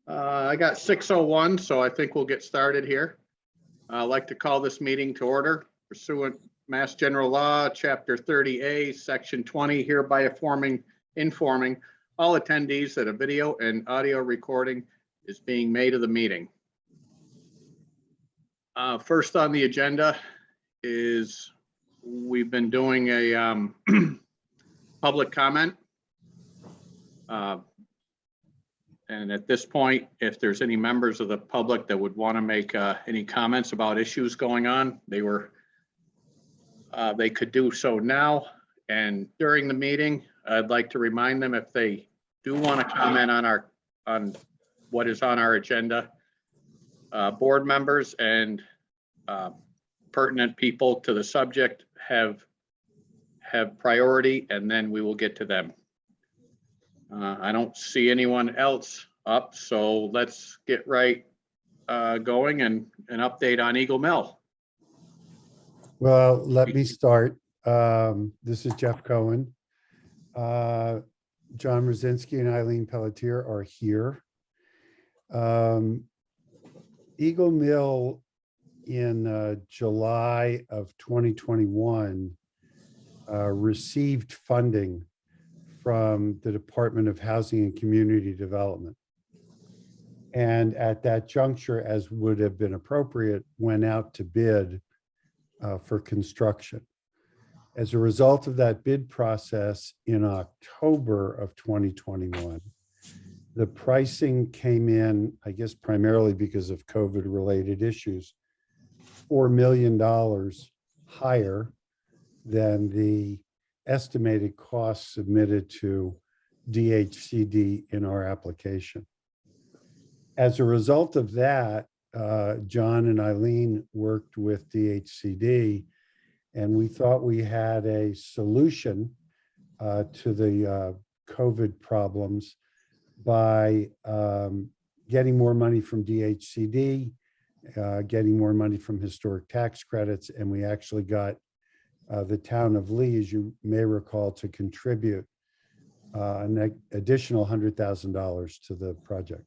I got 6:01, so I think we'll get started here. I'd like to call this meeting to order pursuant Mass General Law, Chapter 30A, Section 20, hereby informing all attendees that a video and audio recording is being made of the meeting. First on the agenda is we've been doing a public comment. And at this point, if there's any members of the public that would want to make any comments about issues going on, they could do so now. And during the meeting, I'd like to remind them if they do want to comment on what is on our agenda, board members and pertinent people to the subject have priority, and then we will get to them. I don't see anyone else up, so let's get right going and an update on Eagle Mill. Well, let me start. This is Jeff Cohen. John Rosinski and Eileen Pelletier are here. Eagle Mill in July of 2021 received funding from the Department of Housing and Community Development. And at that juncture, as would have been appropriate, went out to bid for construction. As a result of that bid process in October of 2021, the pricing came in, I guess, primarily because of COVID-related issues, $4 million higher than the estimated costs submitted to DHCD in our application. As a result of that, John and Eileen worked with DHCD, and we thought we had a solution to the COVID problems by getting more money from DHCD, getting more money from historic tax credits, and we actually got the town of Lee, as you may recall, to contribute an additional $100,000 to the project.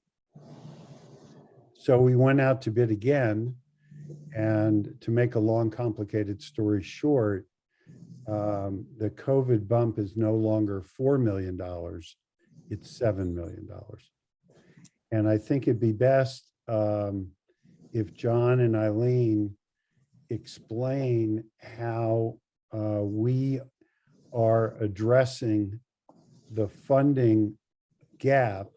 So we went out to bid again, and to make a long, complicated story short, the COVID bump is no longer $4 million, it's $7 million. And I think it'd be best if John and Eileen explain how we are addressing the funding gap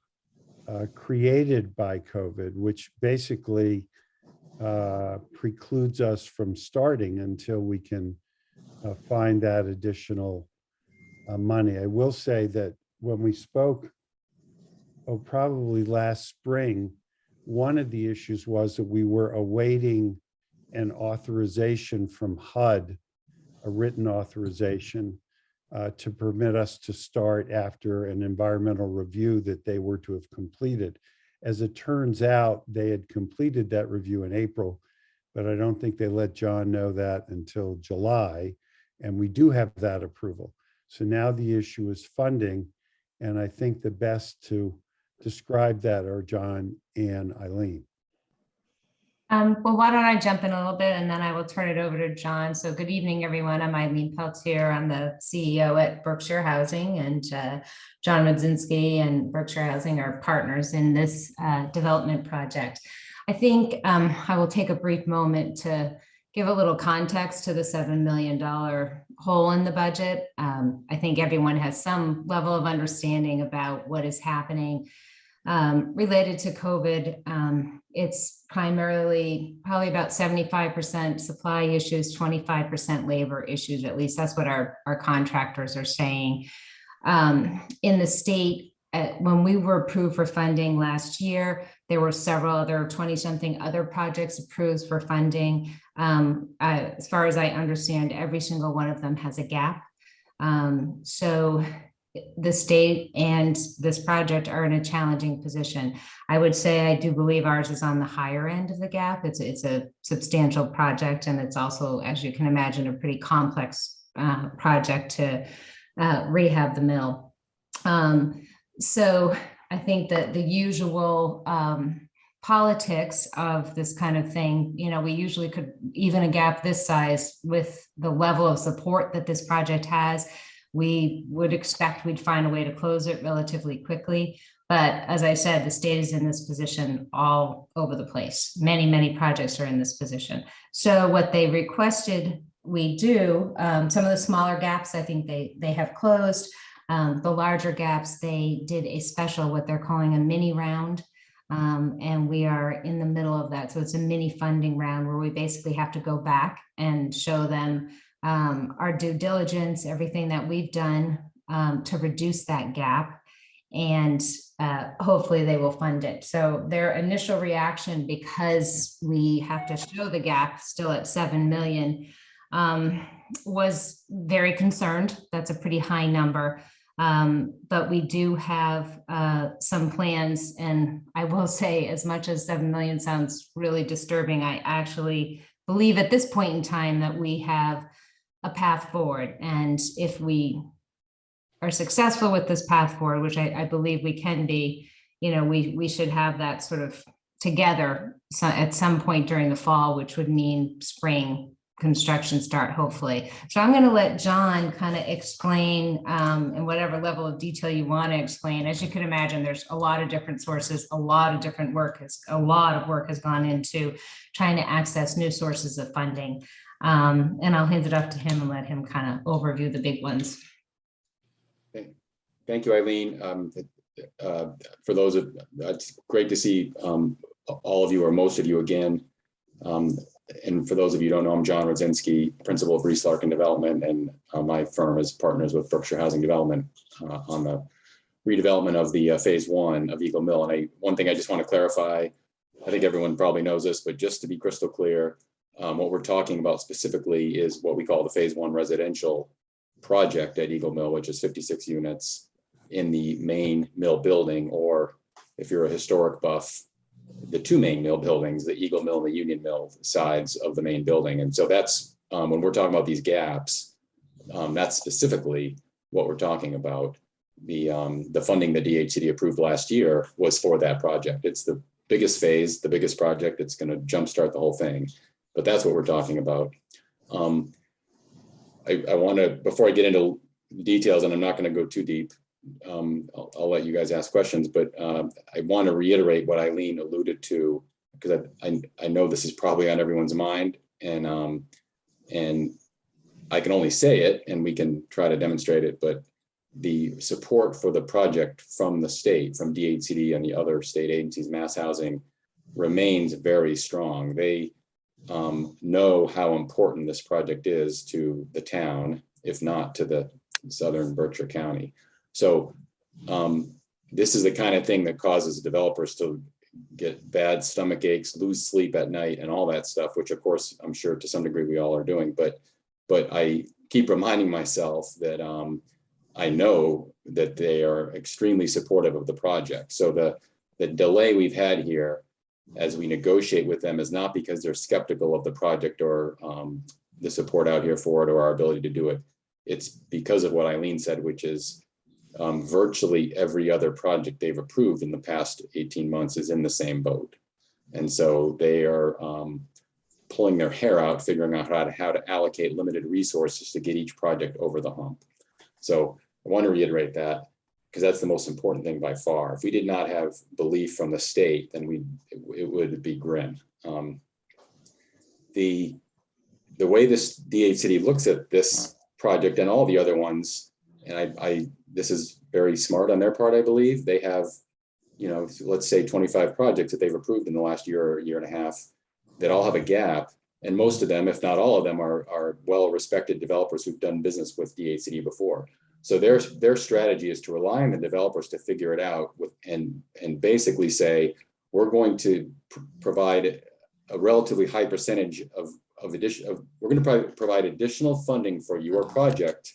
created by COVID, which basically precludes us from starting until we can find that additional money. I will say that when we spoke, probably last spring, one of the issues was that we were awaiting an authorization from HUD, a written authorization to permit us to start after an environmental review that they were to have completed. As it turns out, they had completed that review in April, but I don't think they let John know that until July, and we do have that approval. So now the issue is funding, and I think the best to describe that are John and Eileen. Well, why don't I jump in a little bit and then I will turn it over to John. So good evening, everyone. I'm Eileen Pelletier. I'm the CEO at Berkshire Housing, and John Rosinski and Berkshire Housing are partners in this development project. I think I will take a brief moment to give a little context to the $7 million hole in the budget. I think everyone has some level of understanding about what is happening related to COVID. It's primarily probably about 75% supply issues, 25% labor issues. At least that's what our contractors are saying. In the state, when we were approved for funding last year, there were several other 20-something other projects approved for funding. As far as I understand, every single one of them has a gap. So the state and this project are in a challenging position. I would say I do believe ours is on the higher end of the gap. It's a substantial project, and it's also, as you can imagine, a pretty complex project to rehab the mill. So I think that the usual politics of this kind of thing, we usually could even a gap this size with the level of support that this project has. We would expect we'd find a way to close it relatively quickly. But as I said, the state is in this position all over the place. Many, many projects are in this position. So what they requested we do, some of the smaller gaps, I think they have closed. The larger gaps, they did a special, what they're calling a mini round. And we are in the middle of that. So it's a mini funding round where we basically have to go back and show them our due diligence, everything that we've done to reduce that gap. And hopefully they will fund it. So their initial reaction, because we have to show the gap still at 7 million, was very concerned. That's a pretty high number. But we do have some plans, and I will say, as much as 7 million sounds really disturbing, I actually believe at this point in time that we have a path forward. And if we are successful with this path forward, which I believe we can be, we should have that sort of together at some point during the fall, which would mean spring construction start, hopefully. So I'm going to let John kind of explain in whatever level of detail you want to explain. As you can imagine, there's a lot of different sources, a lot of work has gone into trying to access new sources of funding. And I'll hand it off to him and let him kind of overview the big ones. Thank you, Eileen. For those of, it's great to see all of you or most of you again. And for those of you who don't know, I'm John Rodzinski, principal of Reese Larkin Development, and my firm is partners with Berkshire Housing Development on the redevelopment of the phase 1 of Eagle Mill. And one thing I just want to clarify, I think everyone probably knows this, but just to be crystal clear, what we're talking about specifically is what we call the phase 1 residential project at Eagle Mill, which is 56 units in the main mill building, or if you're a historic buff, the two main mill buildings, the Eagle Mill and the Union Mill sides of the main building. And so that's when we're talking about these gaps, that's specifically what we're talking about. The funding that DHCD approved last year was for that project. It's the biggest phase, the biggest project. It's going to jumpstart the whole thing, but that's what we're talking about. I want to, before I get into details, and I'm not going to go too deep, I'll let you guys ask questions, but I want to reiterate what Eileen alluded to, because I know this is probably on everyone's mind, and I can only say it, and we can try to demonstrate it, but the support for the project from the state, from DHCD and the other state agencies, Mass Housing, remains very strong. They know how important this project is to the town, if not to the southern Berkshire County. So this is the kind of thing that causes developers to get bad stomach aches, lose sleep at night, and all that stuff, which of course I'm sure to some degree we all are doing. But I keep reminding myself that I know that they are extremely supportive of the project. So the delay we've had here as we negotiate with them is not because they're skeptical of the project or the support out here for it or our ability to do it. It's because of what Eileen said, which is virtually every other project they've approved in the past 18 months is in the same boat. And so they are pulling their hair out, figuring out how to allocate limited resources to get each project over the hump. So I want to reiterate that, because that's the most important thing by far. If we did not have belief from the state, then it would be grim. The way this DHCD looks at this project and all the other ones, and this is very smart on their part, I believe. They have, let's say 25 projects that they've approved in the last year or year and a half that all have a gap. And most of them, if not all of them, are well-respected developers who've done business with DHCD before. So their strategy is to rely on the developers to figure it out and basically say, we're going to provide a relatively high percentage we're going to provide additional funding for your project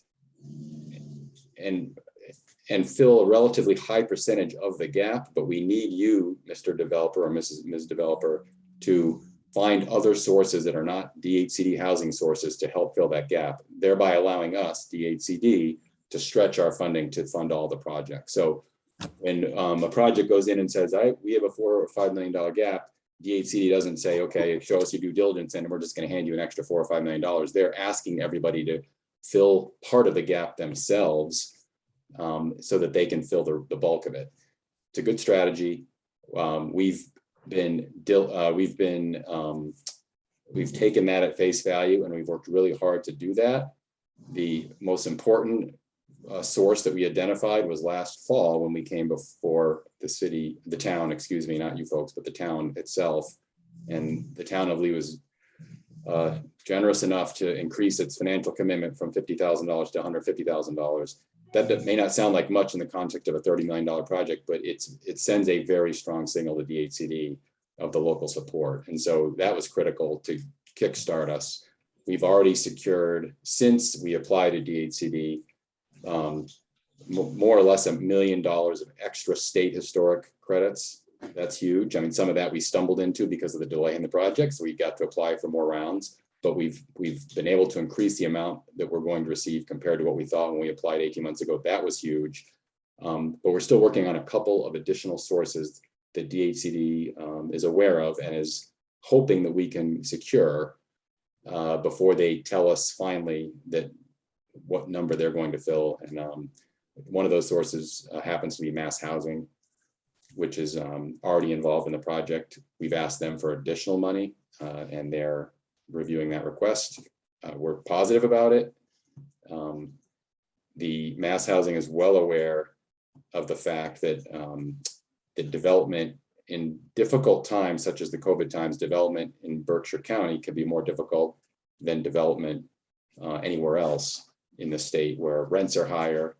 and fill a relatively high percentage of the gap, but we need you, Mr. Developer or Ms. Developer, to find other sources that are not DHCD housing sources to help fill that gap, thereby allowing us, DHCD, to stretch our funding to fund all the projects. So when a project goes in and says, we have a $4 or $5 million gap, DHCD doesn't say, okay, show us your due diligence and we're just going to hand you an extra $4 or $5 million. They're asking everybody to fill part of the gap themselves so that they can fill the bulk of it. It's a good strategy. We've taken that at face value and we've worked really hard to do that. The most important source that we identified was last fall when we came before the town, excuse me, not you folks, but the town itself. And the town of Lee was generous enough to increase its financial commitment from $50,000 to $150,000. That may not sound like much in the context of a $30 million project, but it sends a very strong signal to DHCD of the local support. And so that was critical to kickstart us. We've already secured, since we applied to DHCD, more or less $1 million of extra state historic credits. That's huge. I mean, some of that we stumbled into because of the delay in the project, so we got to apply for more rounds. But we've been able to increase the amount that we're going to receive compared to what we thought when we applied 18 months ago. That was huge. But we're still working on a couple of additional sources that DHCD is aware of and is hoping that we can secure before they tell us finally that what number they're going to fill. And one of those sources happens to be Mass Housing, which is already involved in the project. We've asked them for additional money and they're reviewing that request. We're positive about it. The Mass Housing is well aware of the fact that the development in difficult times, such as the COVID times, development in Berkshire County can be more difficult than development anywhere else in the state, where rents are higher,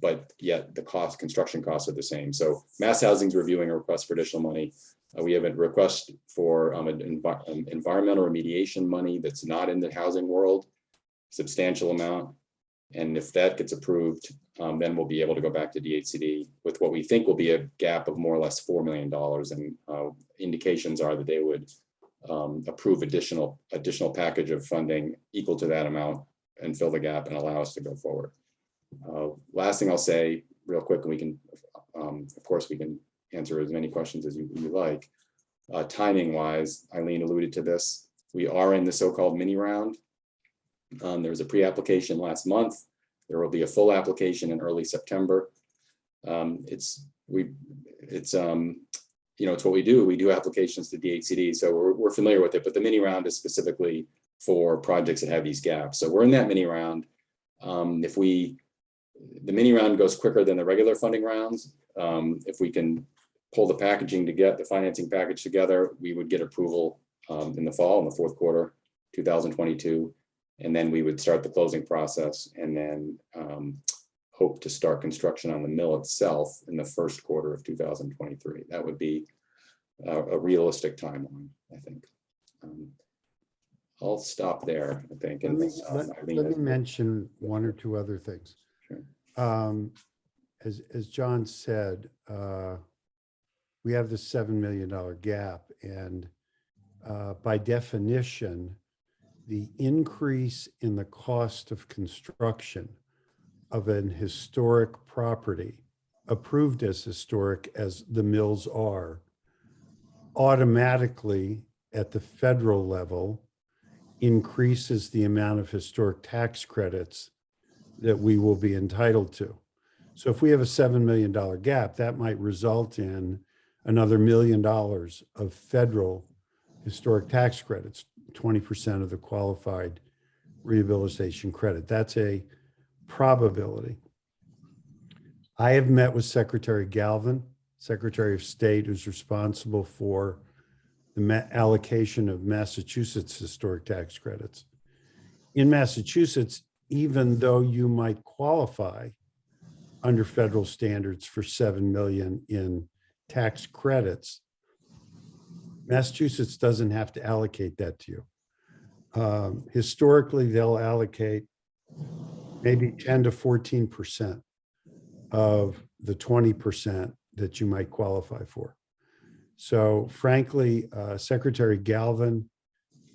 but yet the construction costs are the same. So Mass Housing is reviewing a request for additional money. We have a request for environmental remediation money that's not in the housing world, substantial amount. And if that gets approved, then we'll be able to go back to DHCD with what we think will be a gap of more or less $4 million. And indications are that they would approve additional package of funding equal to that amount and fill the gap and allow us to go forward. Last thing I'll say real quick, and we can, of course, we can answer as many questions as you like. Timing wise, Eileen alluded to this. We are in the so-called mini round. There was a pre-application last month. There will be a full application in early September. It's what we do. We do applications to DHCD, so we're familiar with it. But the mini round is specifically for projects that have these gaps. So we're in that mini round. The mini round goes quicker than the regular funding rounds. If we can pull the packaging to get the financing package together, we would get approval in the fall, in the fourth quarter, 2022. And then we would start the closing process and then hope to start construction on the mill itself in the first quarter of 2023. That would be a realistic timeline, I think. I'll stop there, I think. And let me mention one or two other things. Sure. As John said, we have the $7 million gap, and by definition, the increase in the cost of construction of an historic property, approved as historic as the mills are, automatically at the federal level increases the amount of historic tax credits that we will be entitled to. So if we have a $7 million gap, that might result in another $1 million of federal historic tax credits, 20% of the qualified rehabilitation credit. That's a probability. I have met with Secretary Galvin, Secretary of State, who's responsible for the allocation of Massachusetts historic tax credits. In Massachusetts, even though you might qualify under federal standards for $7 million in tax credits, Massachusetts doesn't have to allocate that to you. Historically, they'll allocate maybe 10 to 14% of the 20% that you might qualify for. So frankly, Secretary Galvin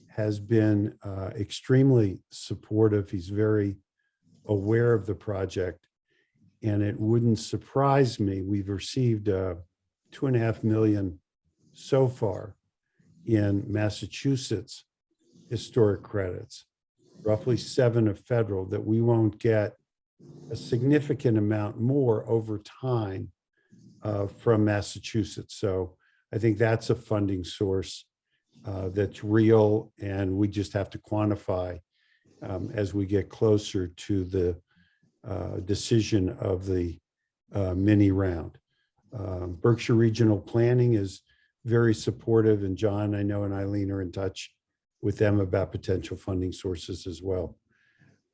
has been extremely supportive. He's very aware of the project. And it wouldn't surprise me, we've received 2.5 million so far in Massachusetts historic credits, roughly 7 of federal, that we won't get a significant amount more over time from Massachusetts. So I think that's a funding source that's real, and we just have to quantify as we get closer to the decision of the mini round. Berkshire Regional Planning is very supportive, and John, I know, and Eileen are in touch with them about potential funding sources as well.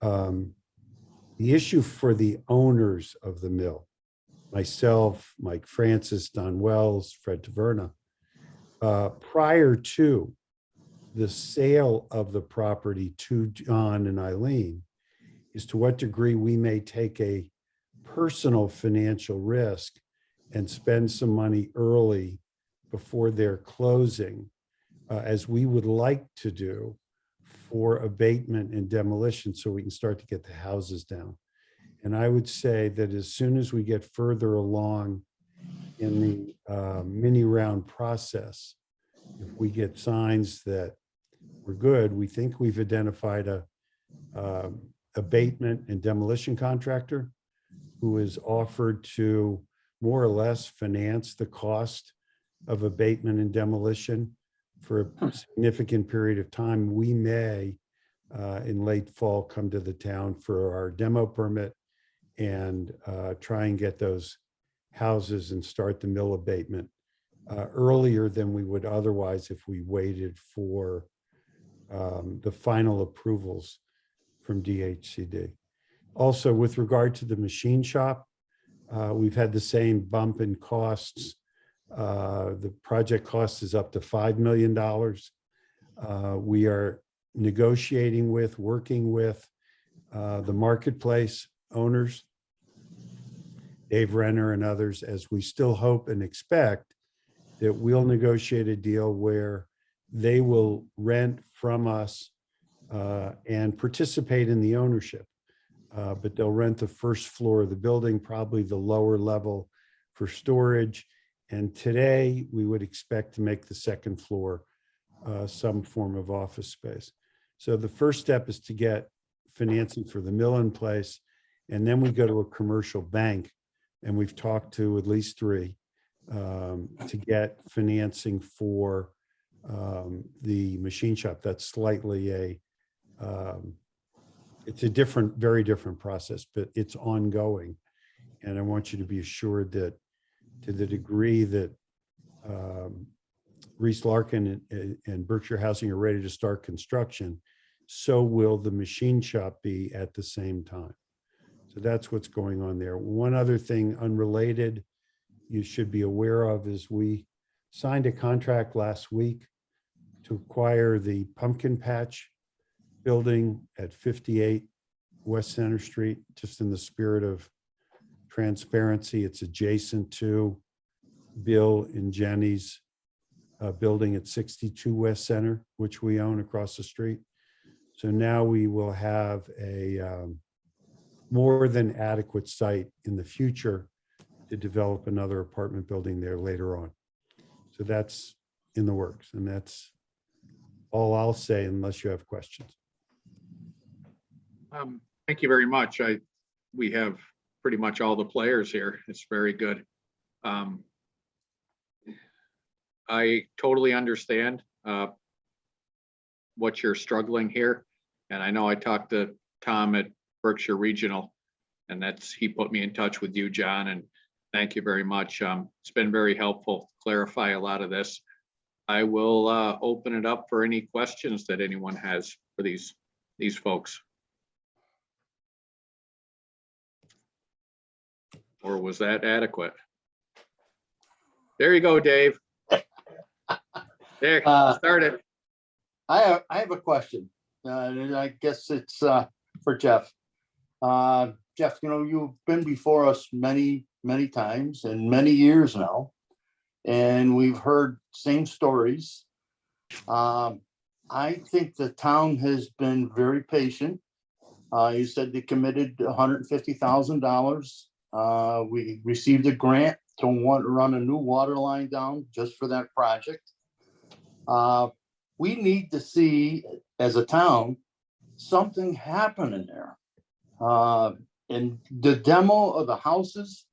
The issue for the owners of the mill, myself, Mike Francis, Don Wells, Fred Taverna, prior to the sale of the property to John and Eileen, is to what degree we may take a personal financial risk and spend some money early before their closing, as we would like to do for abatement and demolition, so we can start to get the houses down. And I would say that as soon as we get further along in the mini round process, if we get signs that we're good, we think we've identified a abatement and demolition contractor who is offered to more or less finance the cost of abatement and demolition for a significant period of time. We may, in late fall, come to the town for our demo permit and try and get those houses and start the mill abatement earlier than we would otherwise if we waited for the final approvals from DHCD. Also, with regard to the machine shop, we've had the same bump in costs. The project cost is up to $5 million. We are negotiating with, working with the marketplace owners, Dave Renner and others, as we still hope and expect that we'll negotiate a deal where they will rent from us and participate in the ownership. But they'll rent the first floor of the building, probably the lower level for storage. And today we would expect to make the second floor some form of office space. So the first step is to get financing for the mill in place. And then we go to a commercial bank, and we've talked to at least 3 to get financing for the machine shop. That's slightly it's a different, very different process, but it's ongoing. And I want you to be assured that to the degree that Reese Larkin and Berkshire Housing are ready to start construction, so will the machine shop be at the same time. So that's what's going on there. One other thing unrelated you should be aware of is we signed a contract last week to acquire the pumpkin patch building at 58 West Center Street, just in the spirit of transparency. It's adjacent to Bill and Jenny's building at 62 West Center, which we own across the street. So now we will have a more than adequate site in the future to develop another apartment building there later on. So that's in the works, and that's all I'll say unless you have questions. Thank you very much. We have pretty much all the players here. It's very good. I totally understand what you're struggling here. And I know I talked to Tom at Berkshire Regional, and he put me in touch with you, John, and thank you very much. It's been very helpful to clarify a lot of this. I will open it up for any questions that anyone has for these folks. Or was that adequate? There you go, Dave. There, start it. I have a question, and I guess it's for Jeff. Jeff, you know, you've been before us many times and many years now, and we've heard same stories. I think the town has been very patient. You said they committed $150,000 We received a grant to run a new water line down just for that project. We need to see, as a town, something happening there. And the demo of the houses,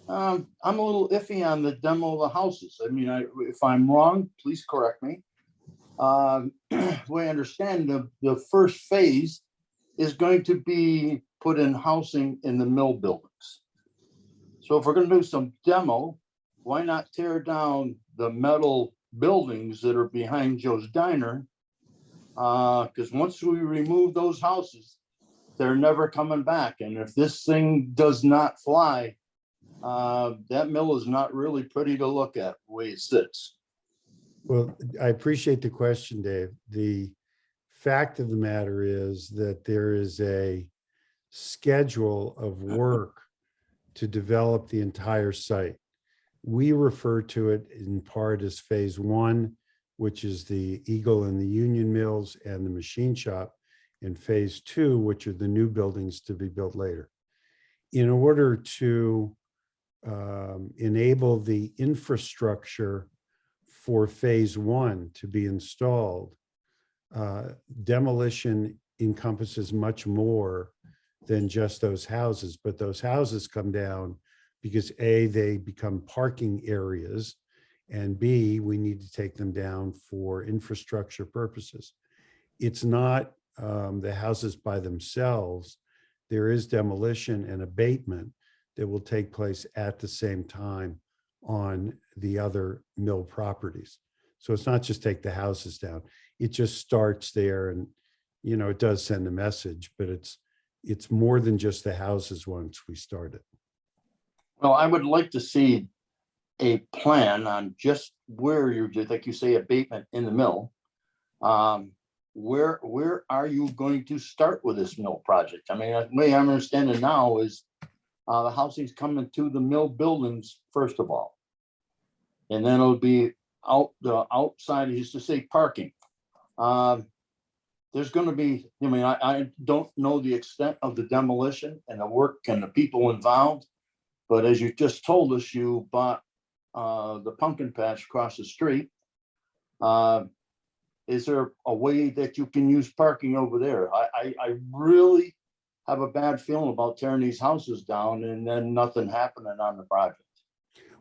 I'm a little iffy on the demo of the houses. I mean, if I'm wrong, please correct me. We understand the first phase is going to be put in housing in the mill buildings. So if we're gonna do some demo, why not tear down the metal buildings that are behind Joe's Diner? Because once we remove those houses, they're never coming back. And if this thing does not fly, that mill is not really pretty to look at the way it sits. Well, I appreciate the question, Dave. The fact of the matter is that there is a schedule of work to develop the entire site. We refer to it in part as phase one, which is the Eagle and the Union Mills and the machine shop, and phase two, which are the new buildings to be built later. In order to enable the infrastructure for phase one to be installed, demolition encompasses much more than just those houses, but those houses come down because A, they become parking areas, and B, we need to take them down for infrastructure purposes. It's not the houses by themselves. There is demolition and abatement that will take place at the same time on the other mill properties. So it's not just take the houses down. It just starts there, and it does send a message, but it's more than just the houses once we start it. Well, I would like to see a plan on just where you're, like you say, abatement in the mill. Where are you going to start with this mill project? I mean, the way I'm understanding now is the housing's coming to the mill buildings first of all, and then it'll be out the outside. I used to say parking. There's going to be. I mean, I don't know the extent of the demolition and the work and the people involved, but as you just told us, you bought the pumpkin patch across the street. Is there a way that you can use parking over there? I really have a bad feeling about tearing these houses down and then nothing happening on the project.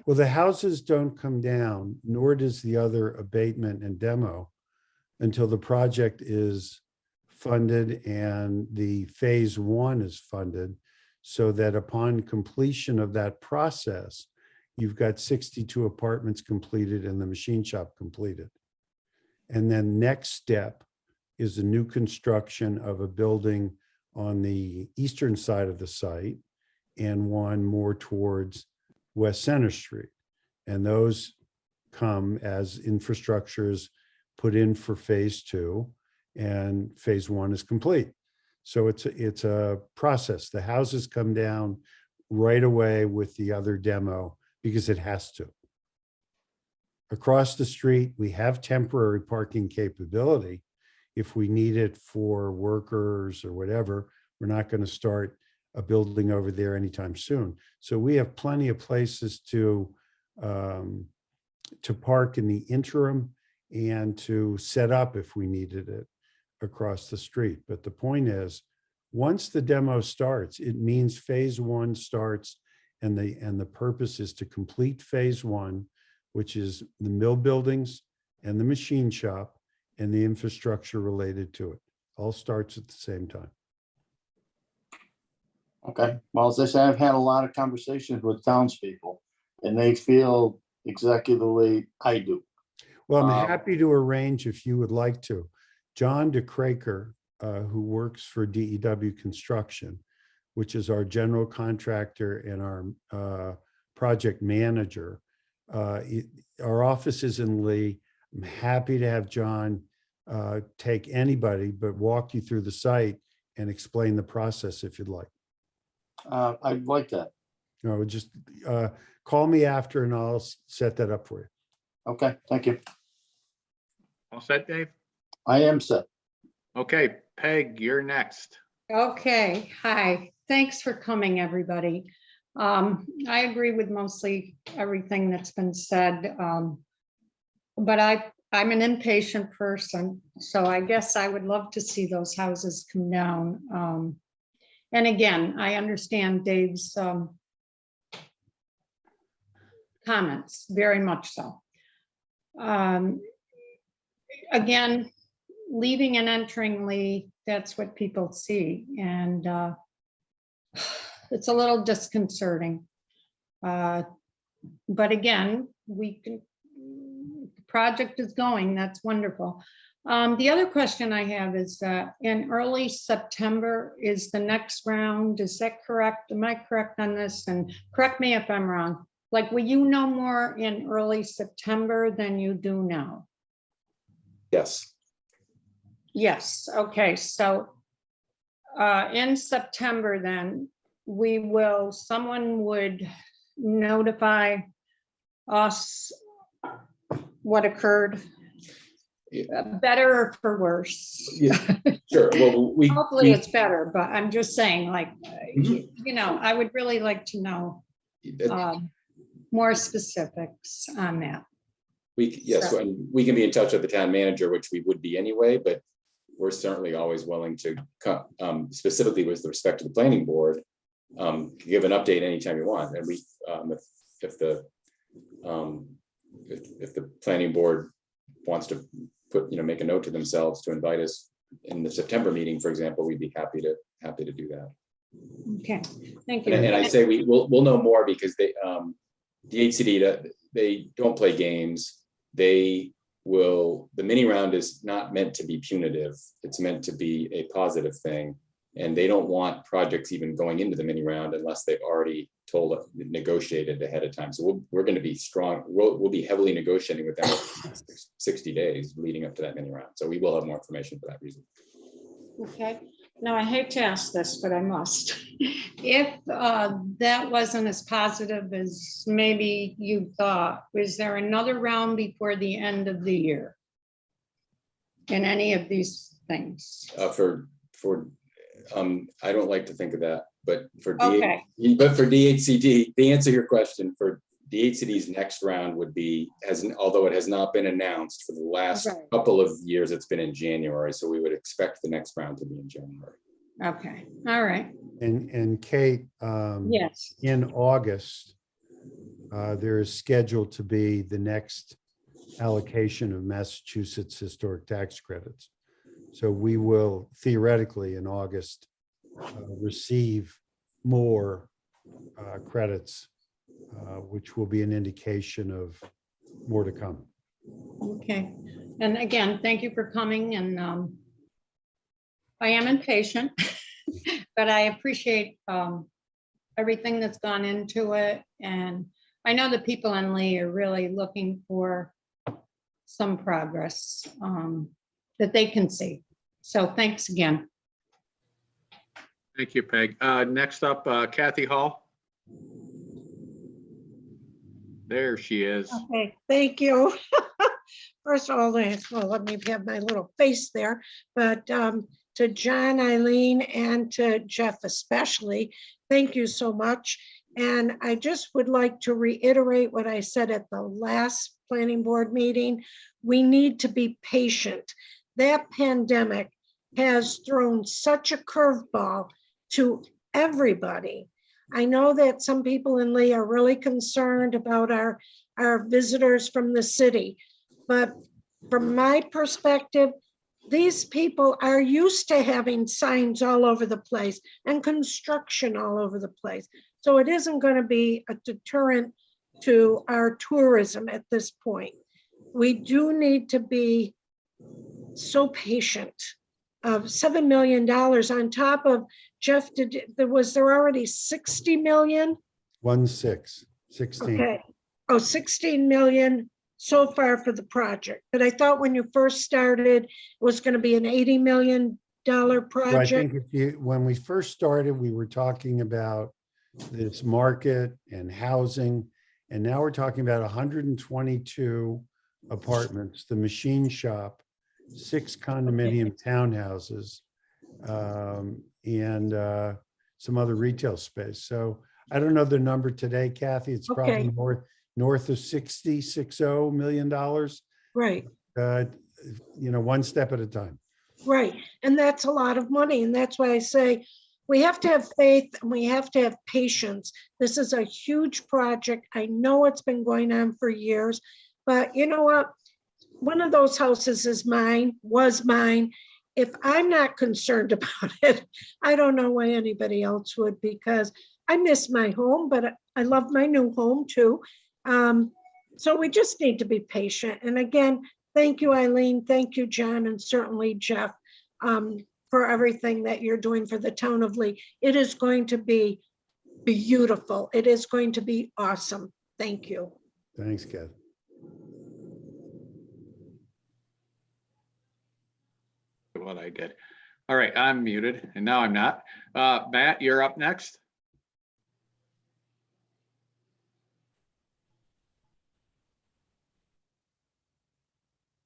Well, the houses don't come down, nor does the other abatement and demo until the project is funded and the phase one is funded, so that upon completion of that process, you've got 62 apartments completed and the machine shop completed. And then next step is the new construction of a building on the eastern side of the site and one more towards West Center Street. And those come as infrastructures put in for phase two, and phase one is complete. So it's a process. The houses come down right away with the other demo because it has to. Across the street, we have temporary parking capability. If we need it for workers or whatever, we're not going to start a building over there anytime soon. So we have plenty of places to park in the interim and to set up if we needed it across the street. But the point is, once the demo starts, it means phase one starts, and the purpose is to complete phase one, which is the mill buildings and the machine shop and the infrastructure related to it. All starts at the same time. Okay, well, as I say, I've had a lot of conversations with townspeople and they feel exactly the way I do. Well, I'm happy to arrange, if you would like to. John DeCraker, who works for DEW Construction, which is our general contractor and our project manager. Our office is in Lee. I'm happy to have John take anybody, but walk you through the site and explain the process if you'd like. I'd like that. No, just call me after and I'll set that up for you. Okay, thank you. All set, Dave? I am set. Okay, Peg, you're next. Okay, hi. Thanks for coming, everybody. I agree with mostly everything that's been said. But I'm an impatient person, so I guess I would love to see those houses come down. And again, I understand Dave's comments, very much so. Again, leaving and entering Lee, that's what people see, and it's a little disconcerting. But again, the project is going, that's wonderful. The other question I have is that in early September is the next round, is that correct? Am I correct on this? And correct me if I'm wrong. Like, will you know more in early September than you do now? Yes, Yes, okay, so in September then, someone would notify us what occurred, better or for worse? yeah, sure. Well, Hopefully it's better, but I'm just saying, like, you know, I would really like to know more specifics on that. Yes, So- and we can be in touch with the town manager, which we would be anyway, but we're certainly always willing to come, specifically with respect to the planning board, give an update anytime you want. And we, if the planning board wants to make a note to themselves to invite us in the September meeting, for example, we'd be happy to do that. Okay, thank you. And I say we'll know more because the HCD, they don't play games. The mini round is not meant to be punitive. It's meant to be a positive thing. And they don't want projects even going into the mini round unless they've already negotiated ahead of time. So we're going to be strong. We'll be heavily negotiating with them for 60 days leading up to that mini round. So we will have more information for that reason. Okay, now I hate to ask this, but I must. If that wasn't as positive as maybe you thought, was there another round before the end of the year in any of these things? I don't like to think of that, but for Okay. DHCD, to answer your question, for DHCD's next round would be, although it has not been announced for the last Right. couple of years, it's been in January. So we would expect the next round to be in January. Okay, all right, And Kate, yes, in August, there is scheduled to be the next allocation of Massachusetts historic tax credits. So we will theoretically in August receive more credits, which will be an indication of more to come. okay. And again, thank you for coming, and I am impatient, but I appreciate everything that's gone into it. And I know the people in Lee are really looking for some progress that they can see. So thanks again. Thank you, Peg. Next up, Kathy Hall. There she is. Okay, thank you. First of all, let me have my little face there, but to John, Eileen, and to Jeff especially, thank you so much. And I just would like to reiterate what I said at the last planning board meeting. We need to be patient. That pandemic has thrown such a curveball to everybody. I know that some people in Lee are really concerned about our visitors from the city, but from my perspective, these people are used to having signs all over the place and construction all over the place. So it isn't going to be a deterrent to our tourism at this point. We do need to be so patient. Of $7 million on top of, Jeff, was there already 60 million? 16. Okay. Oh, 16 million so far for the project. But I thought when you first started, it was going to be an $80 million So I project. think when we first started, we were talking about this market and housing, and now we're talking about 122 apartments, the machine shop, 6 condominium townhouses, and some other retail space. So I don't know the number today, Kathy. It's probably Okay. north of $60 million. Right, One step at a time. right. And that's a lot of money. And that's why I say we have to have faith and we have to have patience. This is a huge project. I know it's been going on for years, but you know what? One of those houses is mine, was mine. If I'm not concerned about it, I don't know why anybody else would, because I miss my home, but I love my new home too. So we just need to be patient. And again, thank you, Eileen. Thank you, John, and certainly Jeff, for everything that you're doing for the town of Lee. It is going to be beautiful. It is going to be awesome. Thank you. Thanks, Kathy. What I did. All right, I'm muted and now I'm not. Matt, you're up next.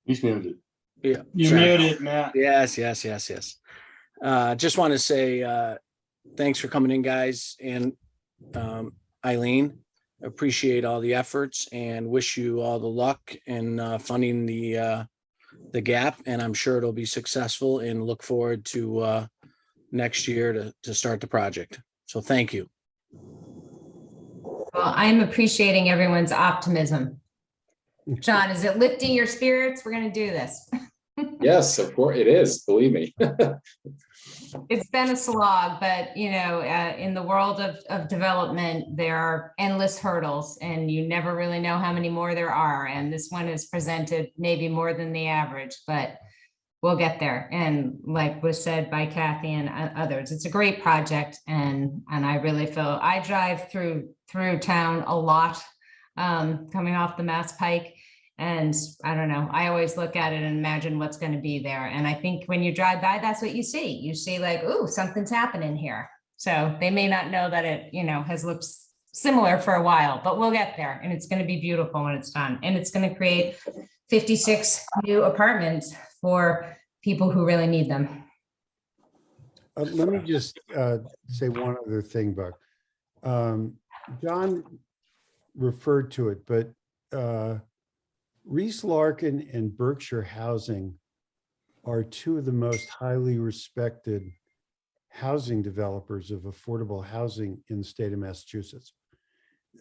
He's muted. Yeah. You're sure. muted, Matt. Yes. Just want to say thanks for coming in, guys. And Eileen, appreciate all the efforts and wish you all the luck in funding the gap. And I'm sure it'll be successful and look forward to next year to start the project. So thank you. Well, I'm appreciating everyone's optimism. John, is it lifting your spirits? We're going to do this. Yes, of course it is. Believe me. It's been a slog, but in the world of development, there are endless hurdles and you never really know how many more there are. And this one is presented maybe more than the average, but we'll get there. And like was said by Kathy and others, it's a great project. And I really feel I drive through town a lot, coming off the Mass Pike. And I don't know, I always look at it and imagine what's going to be there. And I think when you drive by, that's what you see. You see like, ooh, something's happening here. So they may not know that it, has looked similar for a while, but we'll get there. And it's going to be beautiful when it's done. And it's going to create 56 new apartments for people who really need them. Let me just say one other thing, Buck. John referred to it, but Reese Larkin and Berkshire Housing are two of the most highly respected housing developers of affordable housing in the state of Massachusetts.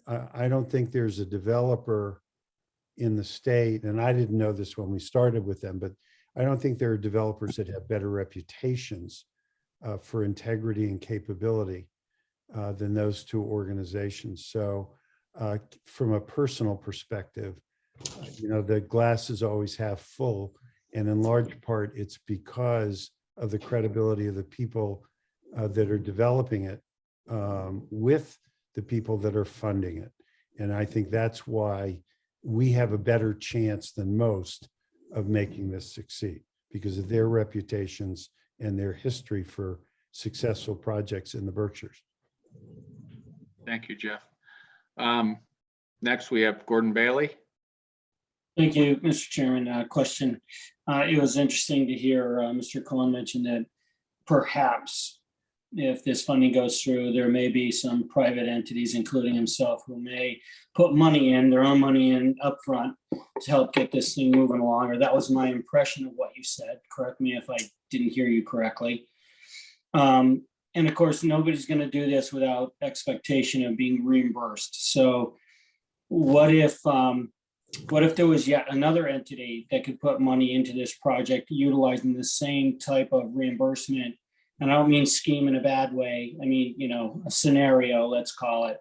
I don't think there's a developer in the state, and I didn't know this when we started with them, but I don't think there are developers that have better reputations for integrity and capability than those two organizations. So from a personal perspective, the glass is always half full, and in large part, it's because of the credibility of the people that are developing it with the people that are funding it. And I think that's why we have a better chance than most of making this succeed, because of their reputations and their history for successful projects in the Berkshires. Thank you, Jeff. Next, we have Gordon Bailey. Thank you, Mr. Chairman. Question. It was interesting to hear Mr. Cullen mention that perhaps if this funding goes through, there may be some private entities, including himself, who may put their own money in upfront to help get this thing moving along. Or that was my impression of what you said. Correct me if I didn't hear you correctly. And of course, nobody's going to do this without expectation of being reimbursed. So what if there was yet another entity that could put money into this project utilizing the same type of reimbursement? And I don't mean scheme in a bad way. I mean, a scenario, let's call it.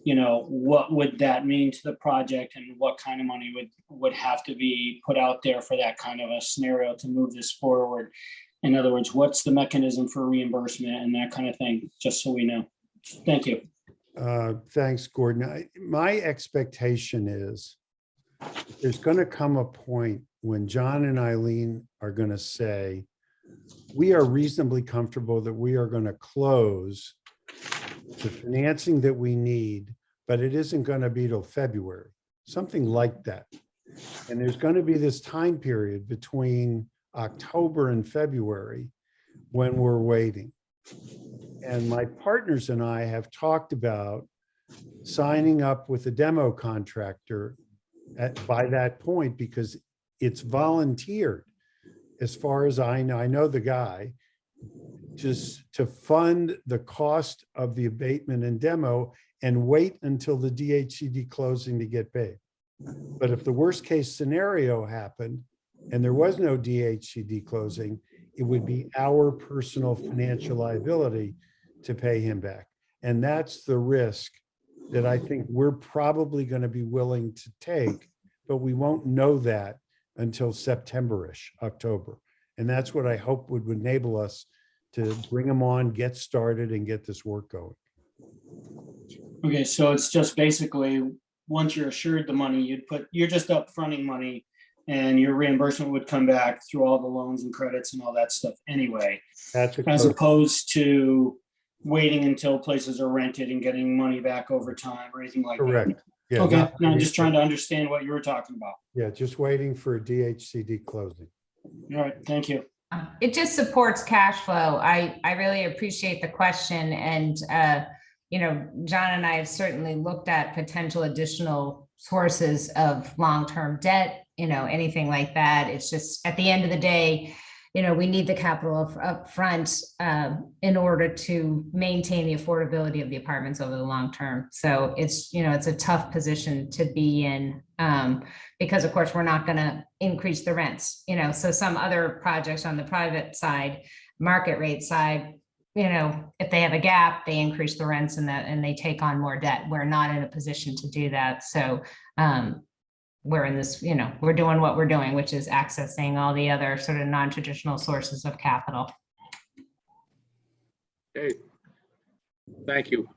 What would that mean to the project, and what kind of money would have to be put out there for that kind of a scenario to move this forward? In other words, what's the mechanism for reimbursement and that kind of thing, just so we know. Thank you. Thanks, Gordon. My expectation is there's going to come a point when John and Eileen are going to say, we are reasonably comfortable that we are going to close the financing that we need, but it isn't going to be till February, something like that. And there's going to be this time period between October and February when we're waiting. And my partners and I have talked about signing up with a demo contractor by that point, because it's volunteered. As far as I know the guy, just to fund the cost of the abatement and demo and wait until the DHCD closing to get paid. But if the worst case scenario happened and there was no DHCD closing, it would be our personal financial liability to pay him back. And that's the risk that I think we're probably going to be willing to take, but we won't know that until September-ish, October. And that's what I hope would enable us to bring them on, get started, and get this work going. Okay, so it's just basically, once you're assured the money, you're just upfronting money and your reimbursement would come back through all the loans and credits and all that stuff anyway, That's as opposed to waiting until places are rented and getting money back over time or anything like that. correct. Yeah, Okay, not- no, I'm just trying to understand what you were talking about. Yeah, just waiting for a DHCD closing. All right, thank you. It just supports cash flow. I really appreciate the question. And, John and I have certainly looked at potential additional sources of long-term debt, anything like that. It's just at the end of the day, we need the capital up front in order to maintain the affordability of the apartments over the long term. So it's a tough position to be in because of course we're not going to increase the rents, so some other projects on the private side, market rate side, if they have a gap, they increase the rents and they take on more debt. We're not in a position to do that. So we're in this, we're doing what we're doing, which is accessing all the other sort of non-traditional sources of capital. Okay. Thank you,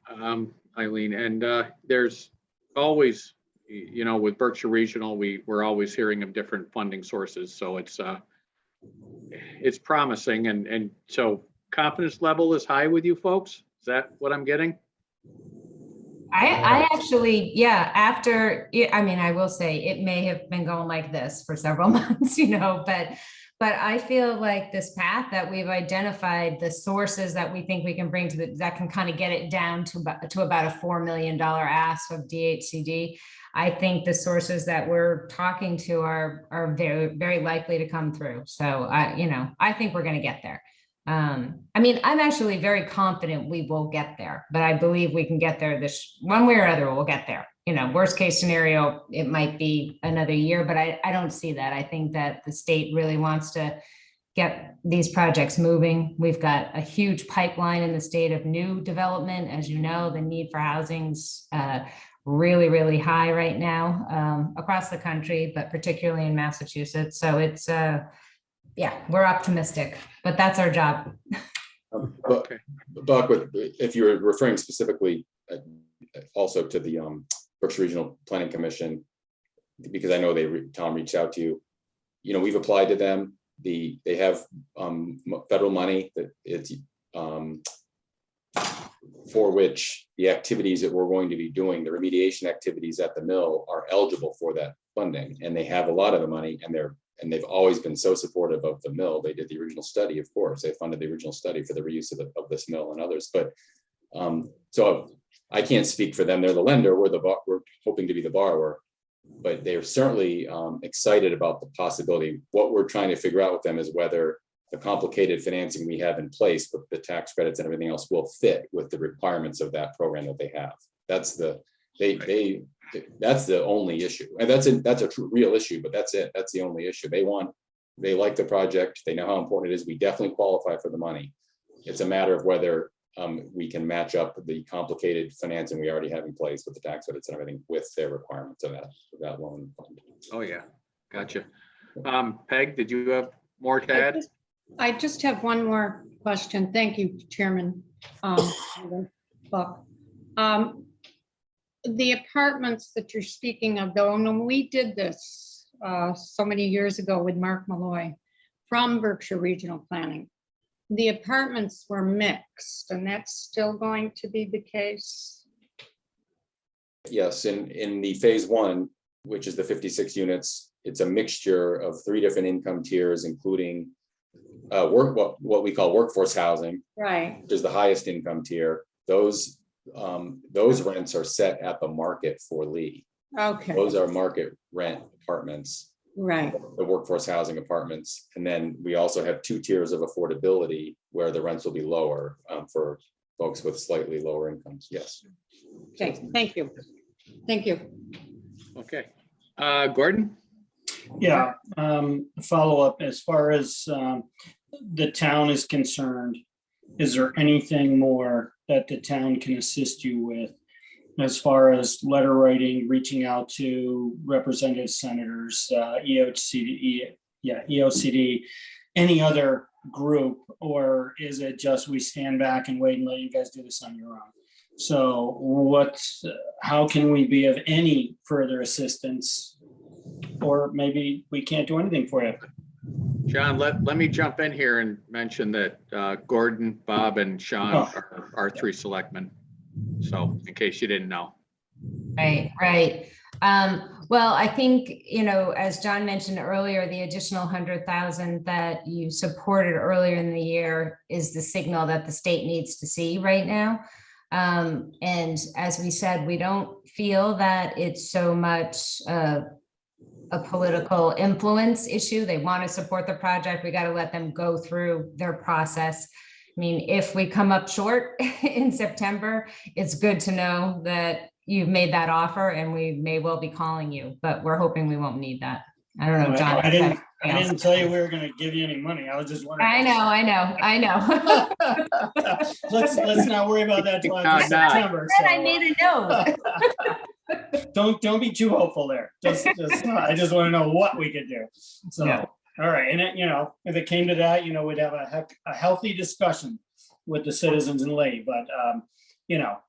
Eileen. And there's always, with Berkshire Regional, we're always hearing of different funding sources. So it's promising. And so confidence level is high with you folks. Is that what I'm getting? I actually, I will say it may have been going like this for several months, but I feel like this path that we've identified, the sources that we think we can bring that can kind of get it down to about a $4 million ask of DHCD. I think the sources that we're talking to are very, very likely to come through. So I think we're going to get there. I'm actually very confident we will get there, but I believe we can get there this one way or other. We'll get there. Worst case scenario, it might be another year, but I don't see that. I think that the state really wants to get these projects moving. We've got a huge pipeline in the state of new development. As you know, the need for housing's really, really high right now across the country, but particularly in Massachusetts. So it's we're optimistic, but that's our job. Buck, if you're referring specifically also to the Berkshire Regional Planning Commission, because I know Tom reached out to you, we've applied to them. They have federal money that it's for which the activities that we're going to be doing, the remediation activities at the mill, are eligible for that funding, and they have a lot of the money, and they've always been so supportive of the mill. They did the original study, of course. They funded the original study for the reuse of this mill and others. But so I can't speak for them. They're the lender. We're hoping to be the borrower. But they're certainly excited about the possibility. What we're trying to figure out with them is whether the complicated financing we have in place with the tax credits and everything else will fit with the requirements of that program that they have. That's the only issue, and that's a real issue, but that's it. That's the only issue. They like the project. They know how important it is. We definitely qualify for the money. It's a matter of whether we can match up the complicated financing we already have in place with the tax credits and everything with their requirements of that loan fund. Oh, yeah. Gotcha. Peg, did you have more to add? I just have one more question. Thank you, Chairman Buck. The apartments that you're speaking of, though, and we did this so many years ago with Mark Malloy from Berkshire Regional Planning. The apartments were mixed, and that's still going to be the case. Yes, in the phase one, which is the 56 units, it's a mixture of 3 different income tiers, including what we call workforce housing, Right. which is the highest income tier. Those those rents are set at the market for Lee. Okay, Those are market rent apartments, right. the workforce housing apartments. And then we also have 2 tiers of affordability where the rents will be lower for folks with slightly lower incomes. Yes. Okay, thank you. Thank you. Okay. Gordon? Yeah, follow up as far as the town is concerned. Is there anything more that the town can assist you with as far as letter writing, reaching out to representatives, senators, EOCD, any other group, or is it just we stand back and wait and let you guys do this on your own? So how can we be of any further assistance? Or maybe we can't do anything for you. John, let me jump in here and mention that Gordon, Bob, and Sean are our 3 selectmen. So in case you didn't know. Right. Well, I think, as John mentioned earlier, the additional 100,000 that you supported earlier in the year is the signal that the state needs to see right now. And as we said, we don't feel that it's so much a political influence issue. They want to support the project. We got to let them go through their process. I mean, if we come up short in September, it's good to know that you've made that offer and we may well be calling you, but we're hoping we won't need that. I don't know, John. I didn't tell you we were going to give you any money. I was just wondering. I know. Let's not worry about that till after September. I made a note. Don't be too hopeful there. I just want to know what we could do. So, Yeah. All right. And if it came to that, we'd have a healthy discussion with the citizens in Lee. But,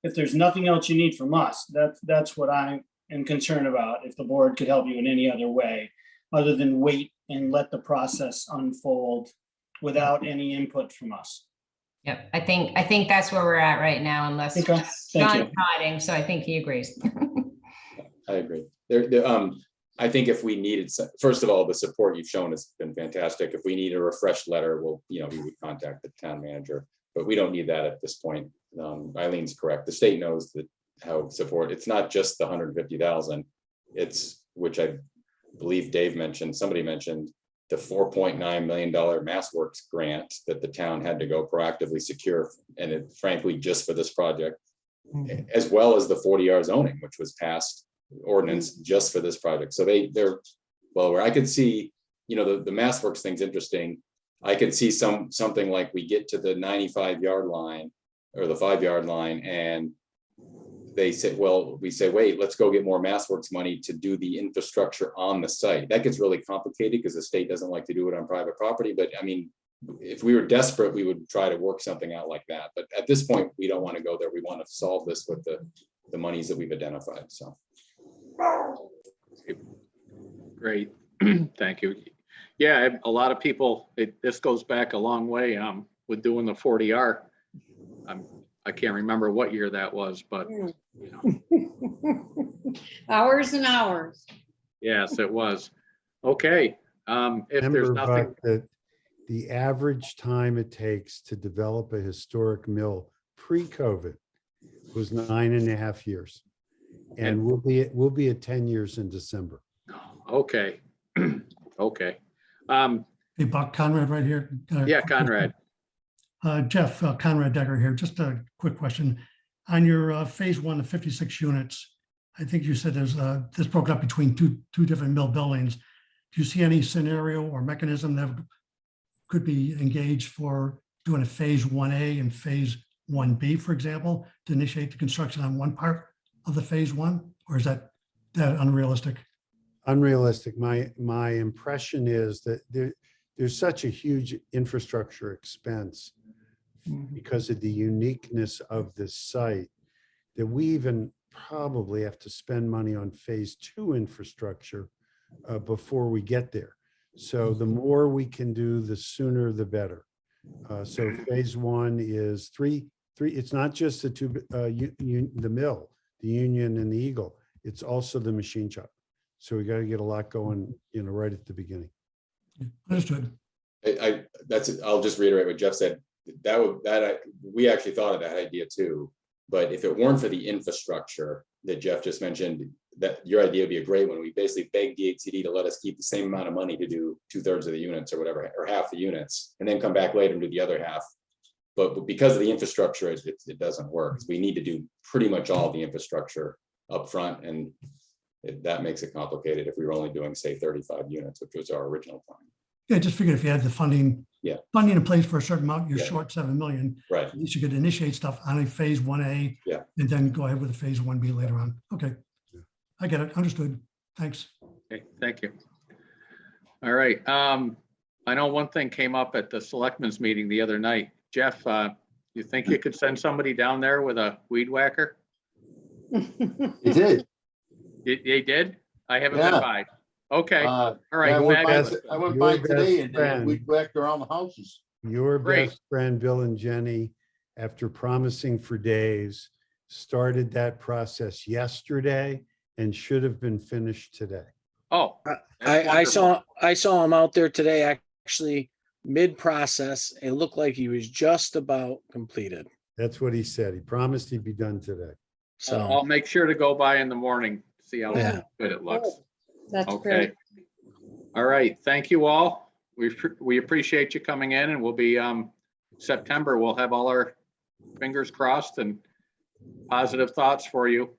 if there's nothing else you need from us, that's what I am concerned about. If the board could help you in any other way, other than wait and let the process unfold without any input from us. Yep. I think that's where we're at right now, unless Okay. Thank you. John's hiding. So I think he agrees. I agree. I think if we needed, first of all, the support you've shown has been fantastic. If we need a refreshed letter, we would contact the town manager, but we don't need that at this point. Eileen's correct. The state knows that how support, it's not just the 150,000. It's, which I believe Dave mentioned, somebody mentioned, the $4.9 million MassWorks grant that the town had to go proactively secure. And it frankly, just for this project, as well as the 40R zoning, which was passed ordinance just for this project. So they're well, where I could see, the MassWorks thing's interesting. I could see something like we get to the 95-yard line or the 5-yard line, and they said, well, we say, wait, let's go get more MassWorks money to do the infrastructure on the site. That gets really complicated because the state doesn't like to do it on private property. But I mean, if we were desperate, we would try to work something out like that. But at this point, we don't want to go there. We want to solve this with the monies that we've identified. So. Great. Thank you. Yeah, a lot of people, this goes back a long way with doing the 40R. I can't remember what year that was, but Hours and hours. yes, it was. Okay. If there's Remember, nothing, Buck, that the average time it takes to develop a historic mill pre-COVID was 9.5 years. And we'll be at 10 years in December. okay. Okay. Hey, Buck, Conrad right here. Yeah, Conrad. Jeff, Conrad Decker here. Just a quick question. On your phase 1 of 56 units, I think you said there's this broke up between two different mill buildings. Do you see any scenario or mechanism that could be engaged for doing a phase 1A and phase 1B, for example, to initiate the construction on one part of the phase 1? Or is that unrealistic? Unrealistic. My impression is that there's such a huge infrastructure expense because of the uniqueness of this site that we even probably have to spend money on phase 2 infrastructure before we get there. So the more we can do, the sooner the better. So phase 1 is three. It's not just the two, the mill, the Union and the Eagle. It's also the machine shop. So we got to get a lot going, right at the beginning. Understood. I'll just reiterate what Jeff said. We actually thought of that idea too. But if it weren't for the infrastructure that Jeff just mentioned, that your idea would be a great one. We basically beg DHCD to let us keep the same amount of money to do 2/3 of the units or whatever, or half the units, and then come back later and do the other half. But because of the infrastructure, it doesn't work. We need to do pretty much all the infrastructure up front, and that makes it complicated if we were only doing, say, 35 units, which was our original plan. Yeah, just figured if you had the funding. Yeah. Funding in place for a certain amount, you're Yeah. short 7 million. Right. At least you could initiate stuff on a phase 1A. Yeah. And then go ahead with a phase 1B later on. Okay. I get it. Understood. Thanks. Okay, thank you. All right. I know one thing came up at the selectmen's meeting the other night. Jeff, you think you could send somebody down there with a weed whacker? You did. You did? I haven't been Yeah. by. Okay, all I right. went by, fabulous. I went Your by best today and friend. we whacked around the houses. Your Great. best friend, Bill and Jenny, after promising for days, started that process yesterday and should have been finished today. Oh. that's I wonderful. saw him out there today, actually mid-process. It looked like he was just about completed. That's what he said. He promised he'd be done today. So, I'll make sure to go by in the morning, see how Yeah. good it looks. That's Okay. great. All right. Thank you all. We appreciate you coming in, and we'll be, September, we'll have all our fingers crossed and positive thoughts for you.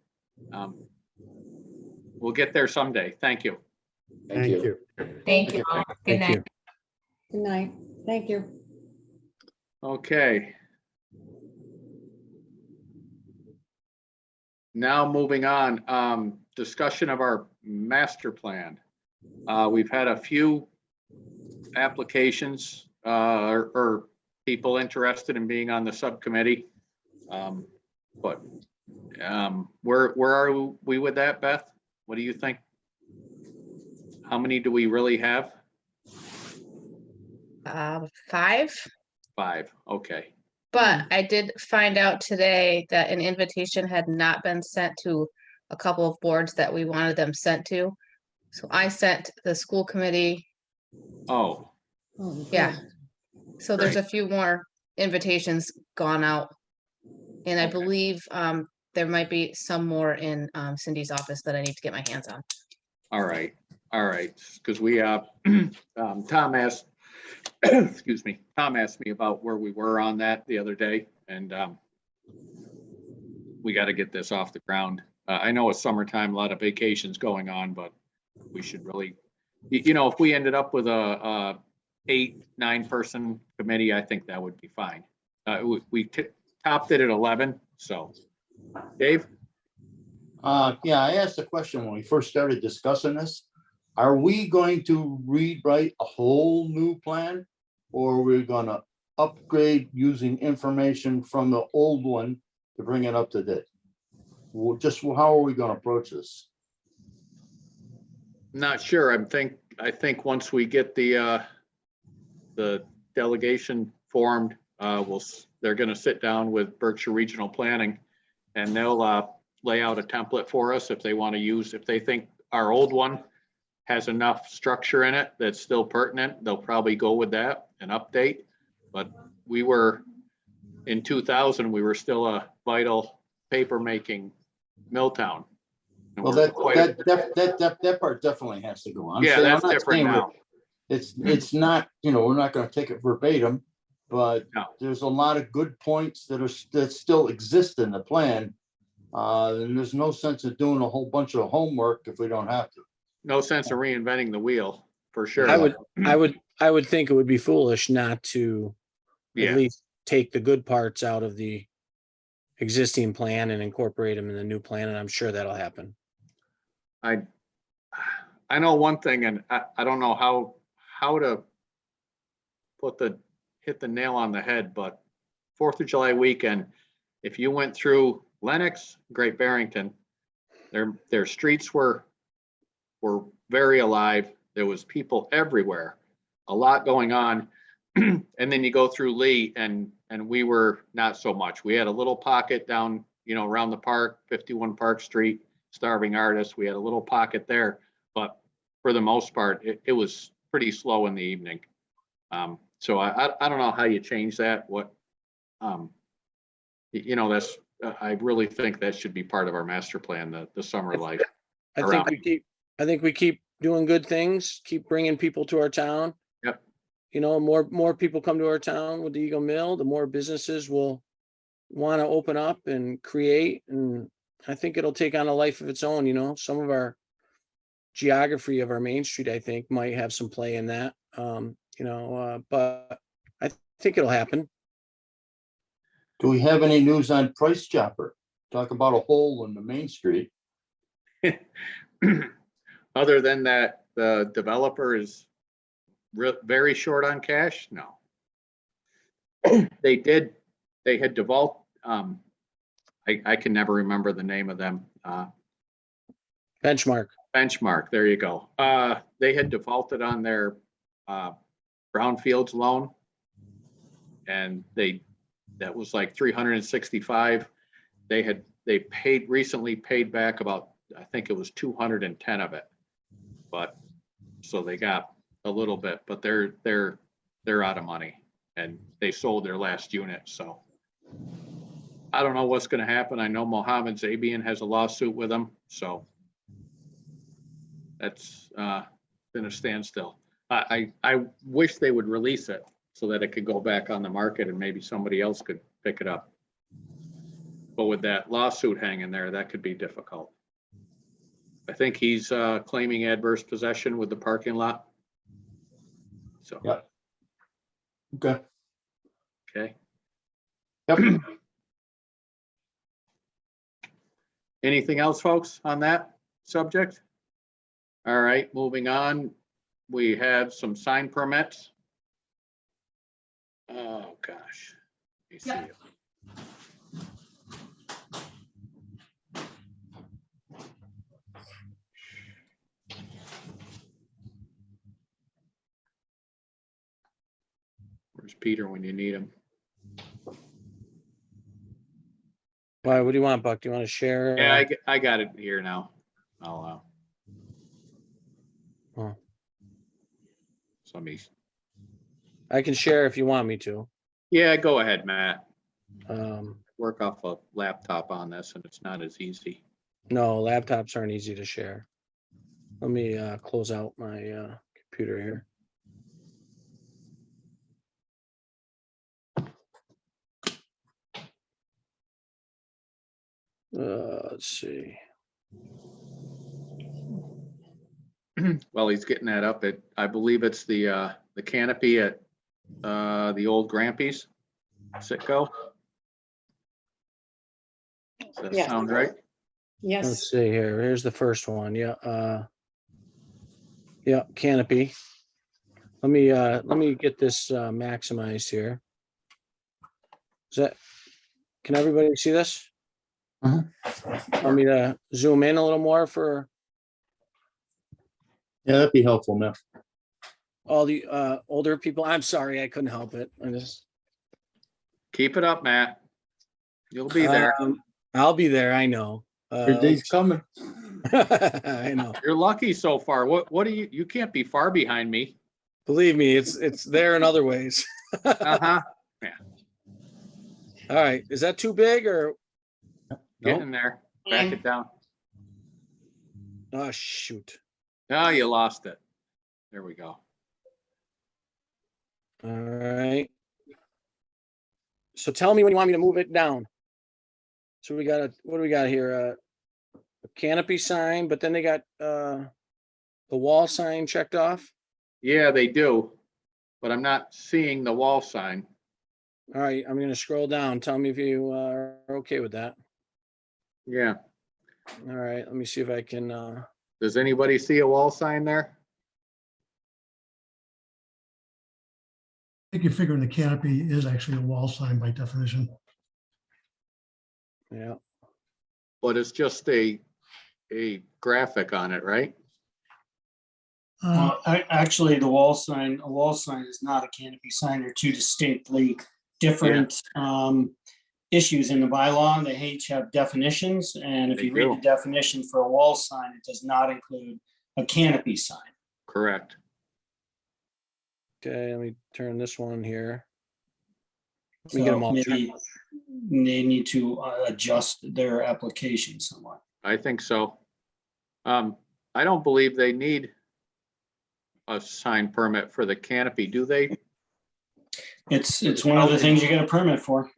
We'll get there someday. Thank you. Thank you. Thank you all. Good thank night. you. Good night. Thank you. Okay. Now moving on, discussion of our master plan. We've had a few applications or people interested in being on the subcommittee. But where are we with that, Beth? What do you think? How many do we really have? 5, 5. Okay. but I did find out today that an invitation had not been sent to a couple of boards that we wanted them sent to. So I sent the school committee, Oh, yeah. So there's a Great. few more invitations gone out. And I Okay. believe there might be some more in Cindy's office that I need to get my hands on. all right. All right. Because we, Tom asked, excuse me, Tom asked me about where we were on that the other day, and we got to get this off the ground. I know it's summertime, a lot of vacations going on, but we should really, if we ended up with a 8-9 person committee, I think that would be fine. We topped it at 11, so. Dave? Yeah, I asked a question when we first started discussing this. Are we going to rewrite a whole new plan? Or are we gonna upgrade using information from the old one to bring it up to date? Well, just how are we gonna approach this? Not sure. I think once we get the delegation formed, they're going to sit down with Berkshire Regional Planning, and they'll lay out a template for us if they want to use, if they think our old one has enough structure in it that's still pertinent, they'll probably go with that and update. But we were, in 2000, we were still a vital paper making mill town. And Well, we're that part definitely has to go on. Yeah, I'm that's not different saying that now. It's not, we're not gonna take it verbatim, but No. there's a lot of good points that still exist in the plan. And there's no sense of doing a whole bunch of homework if we don't have to. No sense of reinventing the wheel, for sure. I would think it would be foolish not to Yeah. at least take the good parts out of the existing plan and incorporate them in the new plan, and I'm sure that'll happen. I know one thing, and I don't know how to hit the nail on the head, but 4th of July weekend, if you went through Lenox, Great Barrington, their streets were very alive. There was people everywhere, a lot going on. And then you go through Lee, and we were not so much. We had a little pocket down, around the park, 51 Park Street, Starving Artists. We had a little pocket there, but for the most part, it was pretty slow in the evening. So I don't know how you change that. That's I really think that should be part of our master plan, the summer life. I think we keep doing good things, keep bringing people to our town. Yep. You know, more people come to our town with the Eagle Mill, the more businesses will want to open up and create. And I think it'll take on a life of its own, you know, some of our geography of our Main Street, I think might have some play in that. But I think it'll happen. Do we have any news on Price Chopper? Talk about a hole in the Main Street. Other than that, the developer is very short on cash? No. They had default, I can never remember the name of them. Benchmark. There you go. They had defaulted on their brownfields loan. And that was like 365. They recently paid back about, I think it was 210 of it. But so they got a little bit, but they're out of money and they sold their last unit. So I don't know what's going to happen. I know Mohammed Zabian has a lawsuit with them. So that's been a standstill. I wish they would release it so that it could go back on the market and maybe somebody else could pick it up. But with that lawsuit hanging there, that could be difficult. I think he's claiming adverse possession with the parking lot. So. Yeah. Okay. Okay. Yep. Anything else, folks, on that subject? All right, moving on. We have some sign permits. Oh, gosh. Let me see it. Where's Peter when you need him? Why, what do you want, Buck? Do you want to share? Yeah, I got it here now. I'll so let me. I can share if you want me to. Yeah, go ahead, Matt. Um, Work off a laptop on this and it's not as easy. no, laptops aren't easy to share. Let me close out my computer here. Let's see. Well, he's getting that up. I believe it's the canopy at the old Grampy's, Sitco. Does that Yeah. sound right? Yes. Let's see here. Here's the first one. Yeah. Yeah, canopy. Let me get this maximized here. Can everybody see this? Want me to zoom in a little more for Yeah, that'd be helpful, man. all the older people? I'm sorry, I couldn't help it. I just Keep it up, Matt. You'll be there. I'll be there. I know. Your day's coming. I know. You're lucky so far. What do you can't be far behind me. Believe me, it's there in other ways. Uh-huh. All right. Is that too big or? Get in there. Back it down. Oh, shoot. Oh, you lost it. There we go. All right. So tell me when you want me to move it down. So what do we got here? A canopy sign, but then they got the wall sign checked off. Yeah, they do. But I'm not seeing the wall sign. All right, I'm going to scroll down. Tell me if you are okay with that. Yeah. All right, let me see if I can. Does anybody see a wall sign there? I think you're figuring the canopy is actually a wall sign by definition. Yeah. But it's just a graphic on it, right? Actually, a wall sign is not a canopy sign. They're two distinctly different issues in the bylaw. They each have definitions, and if They you read do. the definition for a wall sign, it does not include a canopy sign. Correct. Okay, let me turn this one here. Let me get them all checked. they need to adjust their application somewhat. I think so. I don't believe they need a sign permit for the canopy, do they? It's one of the things you get a permit for.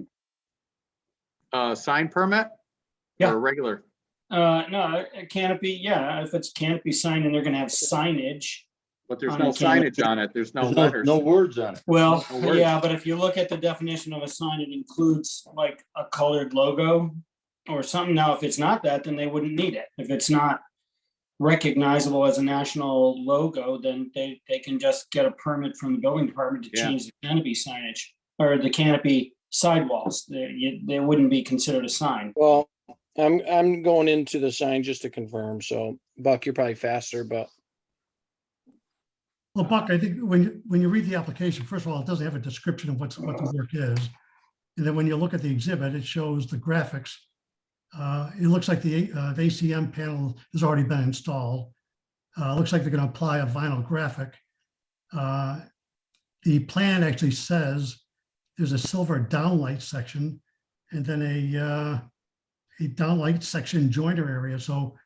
Sign permit? Yeah. Or regular? No, a canopy, yeah, if it's canopy sign and they're gonna have signage. But there's On no the canopy. signage on it. There's no There's letters. no words on it. Well, No words. yeah, but if you look at the definition of a sign, it includes like a colored logo or something. Now, if it's not that, then they wouldn't need it. If it's not recognizable as a national logo, then they can just get a permit from the building department to Yeah. change the canopy signage or the canopy sidewalls. They wouldn't be considered a sign. Well, I'm going into the sign just to confirm. So Buck, you're probably faster, but Well, Buck, I think when you read the application, first of all, it doesn't have a description of what the work is. And then when you look at the exhibit, it shows the graphics. It looks like the ACM panel has already been installed. Looks like they're going to apply a vinyl graphic. The plan actually says there's a silver downlight section and then a downlight section joiner area. So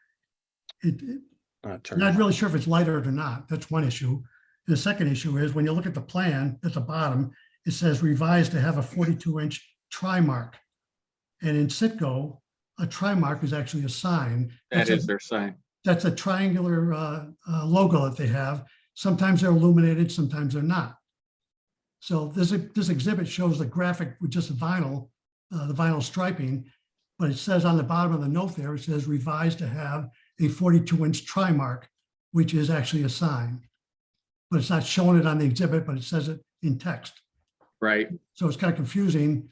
not really sure if it's lighter or not. That's one issue. The second issue is when you look at the plan at the bottom, it says revised to have a 42-inch tri-mark. And in Citgo, a tri-mark is actually a sign. That is their sign. That's a triangular logo that they have. Sometimes they're illuminated, sometimes they're not. So this exhibit shows the graphic with just vinyl, the vinyl striping, but it says on the bottom of the note there, it says revised to have a 42-inch tri-mark, which is actually a sign. But it's not showing it on the exhibit, but it says it in text. Right. So it's kind of confusing.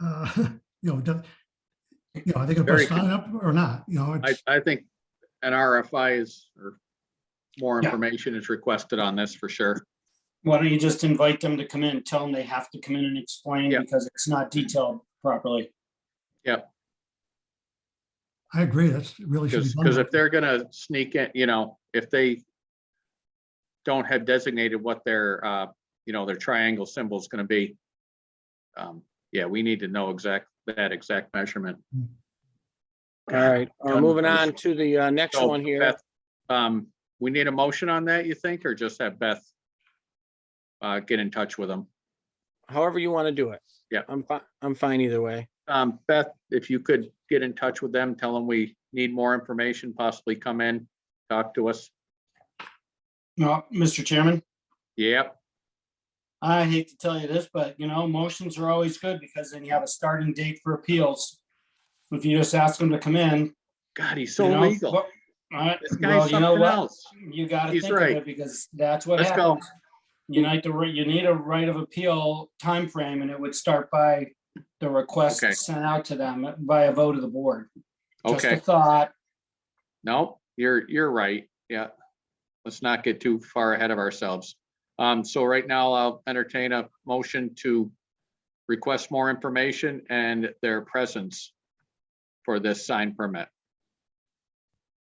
Are they going to Very put a sign up or not? I think an RFI is, or more information is requested on this for sure. Why don't you just invite them to come in, tell them they have to come in and explain Yeah. because it's not detailed properly. Yep. I agree. That's really should be done. Because if they're gonna sneak in, if they don't have designated what their triangle symbol is gonna be, we need to know that exact measurement. all right. Moving on to the next So, one here. Beth, we need a motion on that, you think, or just have Beth get in touch with them? However you want to do it. Yeah. I'm fine either way. Beth, if you could get in touch with them, tell them we need more information, possibly come in, talk to us. No, Mr. Chairman, Yep. I hate to tell you this, but motions are always good because then you have a starting date for appeals. If you just ask them to come in. God, he's so legal. This guy's Well, you know something what? else. You gotta He's think of right. it because that's what Let's go. happens. You need a right of appeal timeframe, and it would start by the request Okay. sent out to them by a vote of the board. Just a Okay. thought. No, you're right. Yeah. Let's not get too far ahead of ourselves. So right now I'll entertain a motion to request more information and their presence for this sign permit.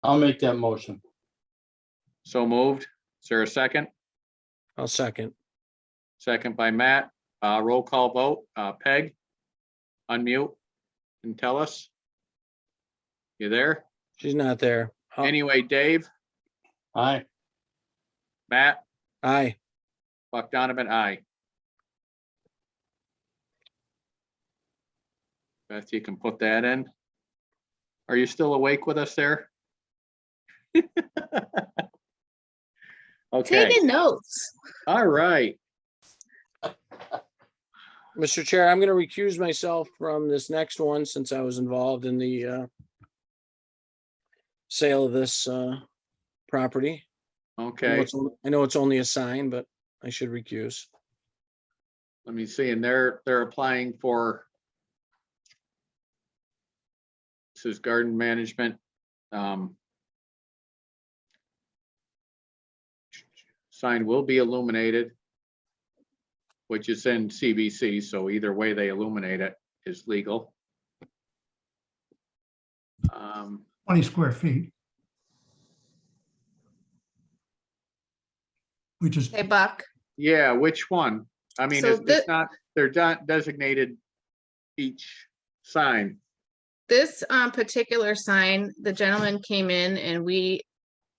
I'll make that motion. So moved. Is there a second? I'll second. Second by Matt. Roll call vote. Peg, unmute and tell us. You there? She's not there. Anyway, Dave, Aye. Matt, Aye. Buck Donovan, aye. Beth, you can put that in. Are you still awake with us there? Okay, Taking notes. all right. Mr. Chair, I'm going to recuse myself from this next one since I was involved in the sale of this property. Okay, I know it's only a sign, but I should recuse. let me see. And they're applying for, this is garden management. Sign will be illuminated, which is in CBC, so either way they illuminate it is legal. 20 square feet. Which is, Hey, Buck. Yeah, which one? I mean, So it's not, they're not designated each sign? This particular sign, the gentleman came in and we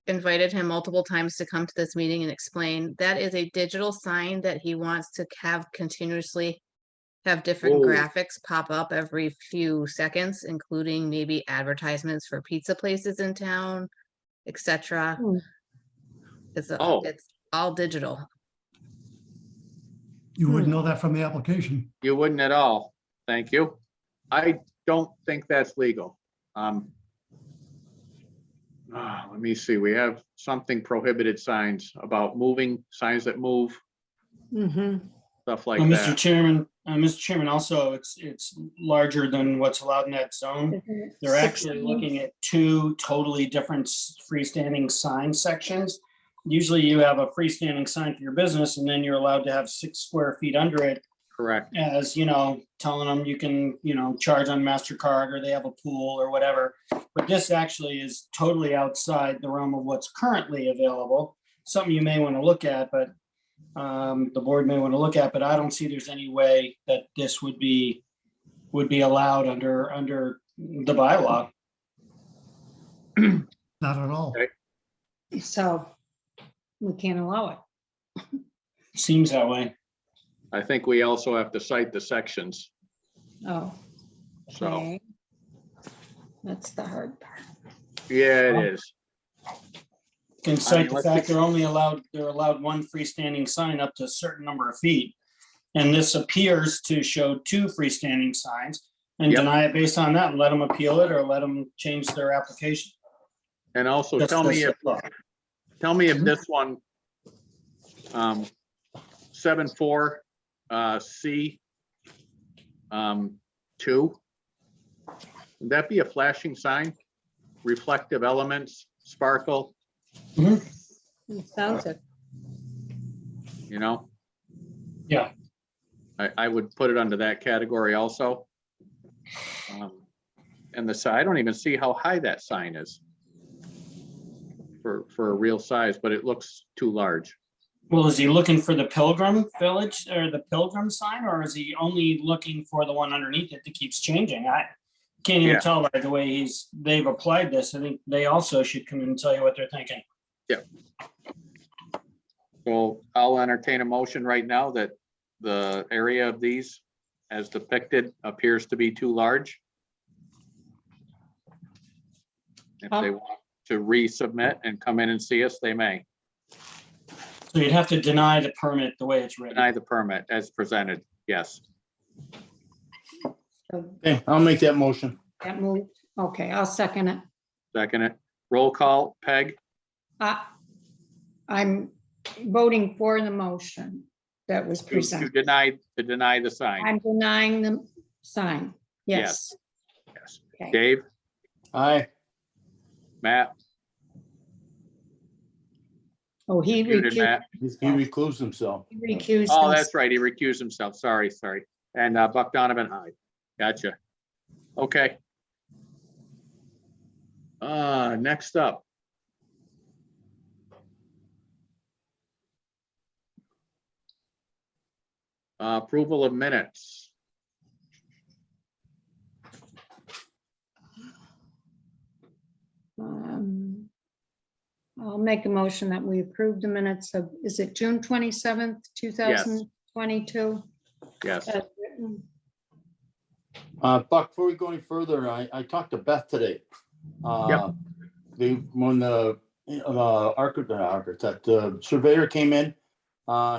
invited him multiple times to come to this meeting and explain. That is a digital sign that he wants to have continuously have different Whoa. graphics pop up every few seconds, including maybe advertisements for pizza places in town, etc. Hmm. It's Oh. it's all digital. You wouldn't know that from the application. You wouldn't at all. Thank you. I don't think that's legal. Let me see, we have something prohibited signs about moving, signs that move, Mhm. stuff like Mr. that. Chairman, also, it's larger than what's allowed in that zone. They're actually 16. looking at two totally different freestanding sign sections. Usually you have a freestanding sign for your business and then you're allowed to have 6 square feet under it Correct. as, telling them you can, charge on MasterCard or they have a pool or whatever. But this actually is totally outside the realm of what's currently available. Something you may want to look at, but the board may want to look at, but I don't see there's any way that this would be allowed under the bylaw. Not at all. Okay. So we can't allow it. Seems that way. I think we also have to cite the sections, Oh, so, okay. That's the hard part. yeah, it is. Can cite the let's fact see. they're allowed one freestanding sign up to a certain number of feet. And this appears to show 2 freestanding signs and Yep. deny it based on that and let them appeal it or let them change their application. And also That's tell me if Mm-hmm. this one, 74 C 2, would that be a flashing sign? Reflective elements, sparkle, It sounds it. you know? Yeah. I would put it under that category also. And the side, I don't even see how high that sign is for a real size, but it looks too large. Well, is he looking for the Pilgrim Village or the Pilgrim sign, or is he only looking for the one underneath it that keeps changing? I can't even Yeah. tell by the way they've applied this. I think they also should come in and tell you what they're thinking. So I'll entertain a motion right now that the area of these as depicted appears to be too large. If they want to resubmit and come in and see us, they may. So you'd have to deny the permit the way it's written. Deny the permit as presented, yes. Okay, I'll make that motion. That moved. Okay, I'll second it. Second it. Roll call, Peg, I'm voting for the motion that was to presented. deny the sign. I'm denying the sign. Yes. Yes. Okay. Dave, Aye. Matt, Oh, he muted, recused. Matt. He recused himself. He recused. Oh, himself. that's right. He recused himself. Sorry. And Buck Donovan, aye. Gotcha. Okay. Next up. Approval of minutes. I'll make a motion that we approve the minutes of, is it June 27th, 2022? Yes. As written. Buck, before we go any further, I talked to Beth today. Yep. When the architect, surveyor came in,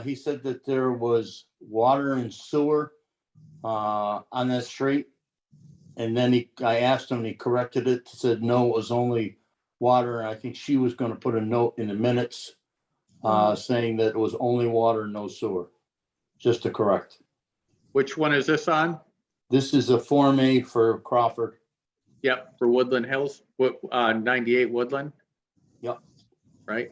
he said that there was water and sewer on that street. And then I asked him, and he corrected it, said, no, it was only water. And I think she was gonna put a note in the minutes saying that it was only water, no sewer, just to correct. Which one is this on? This is a Form A for Crawford. Yep, for Woodland Hills, 98 Woodland. Yep. Right?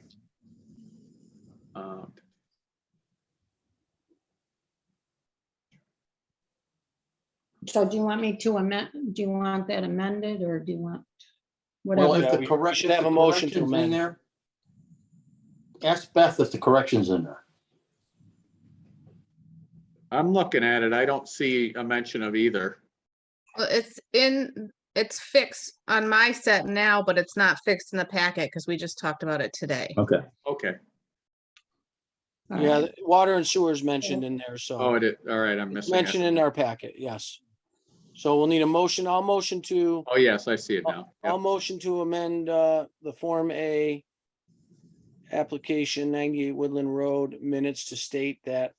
So do you want me to amend, do you want that amended or do you want? Well, Whatever. if Yeah, the we correct. should have if the a motion to correction's in amend. there, ask Beth if the correction's in there. I'm looking at it. I don't see a mention of either. Well, it's fixed on my set now, but it's not fixed in the packet because we just talked about it today. Okay. Okay. All Yeah, right. water and sewer is mentioned in there, Oh, so it is. All right, I'm it's missing mentioned it. in our packet, yes. So we'll need a motion. I'll motion to, Oh, yes, I see it now. I'll Yep. motion to amend the Form A application 98 Woodland Road minutes to state that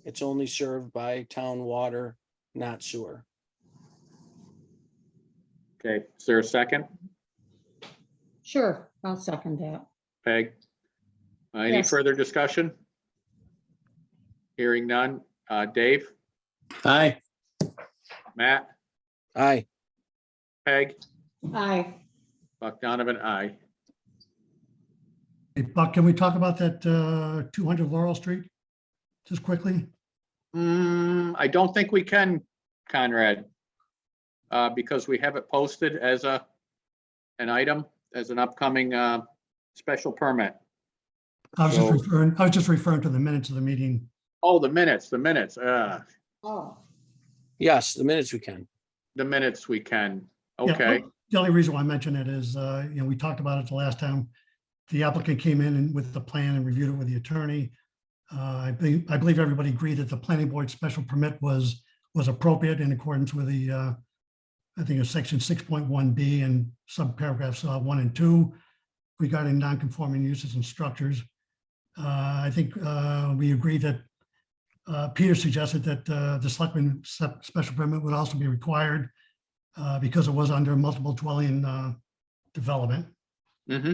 it's only served by town water, not sewer. Okay, is there a second? Sure, I'll second that. Peg? Any Yes. further discussion? Hearing none. Dave, Aye. Matt, Aye. Peg, Aye. Buck Donovan, aye. Hey, Buck, can we talk about that 200 Laurel Street? Just quickly? I don't think we can, Conrad, because we have it posted as an item, as an upcoming special permit. I was So- just referring to the minutes of the meeting. Oh, the minutes. Oh. Yes, the minutes we can. The minutes we can. Yeah, Okay, The only reason why I mention it is, we talked about it the last time. The applicant came in and with the plan and reviewed it with the attorney. I believe everybody agreed that the planning board special permit was appropriate in accordance with the, I think it's section 6.1B and subparagraphs 1 and 2 regarding non-conforming uses and structures. I think we agreed that Peter suggested that the selectmen special permit would also be required because it was under multiple dwelling development. mm-hmm,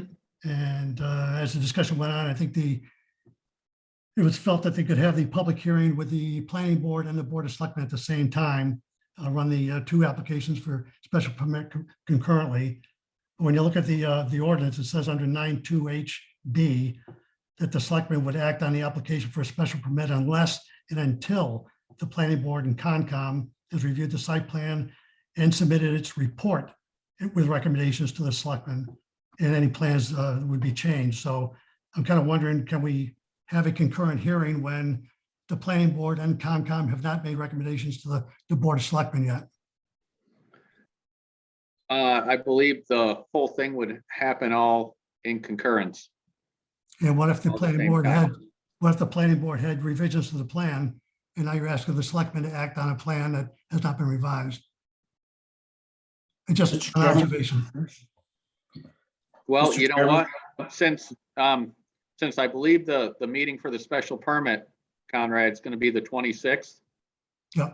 And as the discussion went on, I think it was felt that they could have the public hearing with the planning board and the board of selectmen at the same time, run the two applications for special permit concurrently. When you look at the ordinance, it says under 9.2HB that the selectmen would act on the application for a special permit unless and until the planning board and Concom has reviewed the site plan and submitted its report with recommendations to the selectmen, and any plans would be changed. So I'm kind of wondering, can we have a concurrent hearing when the planning board and Concom have not made recommendations to the board of selectmen yet? I believe the whole thing would happen all in concurrence. And what if the All at the planning same board time. what if the planning board had revisions to the plan, and now you're asking the selectmen to act on a plan that has not been revised? It's just Mr. an Chairman? observation. Well, Mr. you know Chairman? what, since I believe the meeting for the special permit, Conrad, is going to be the 26th. Yeah.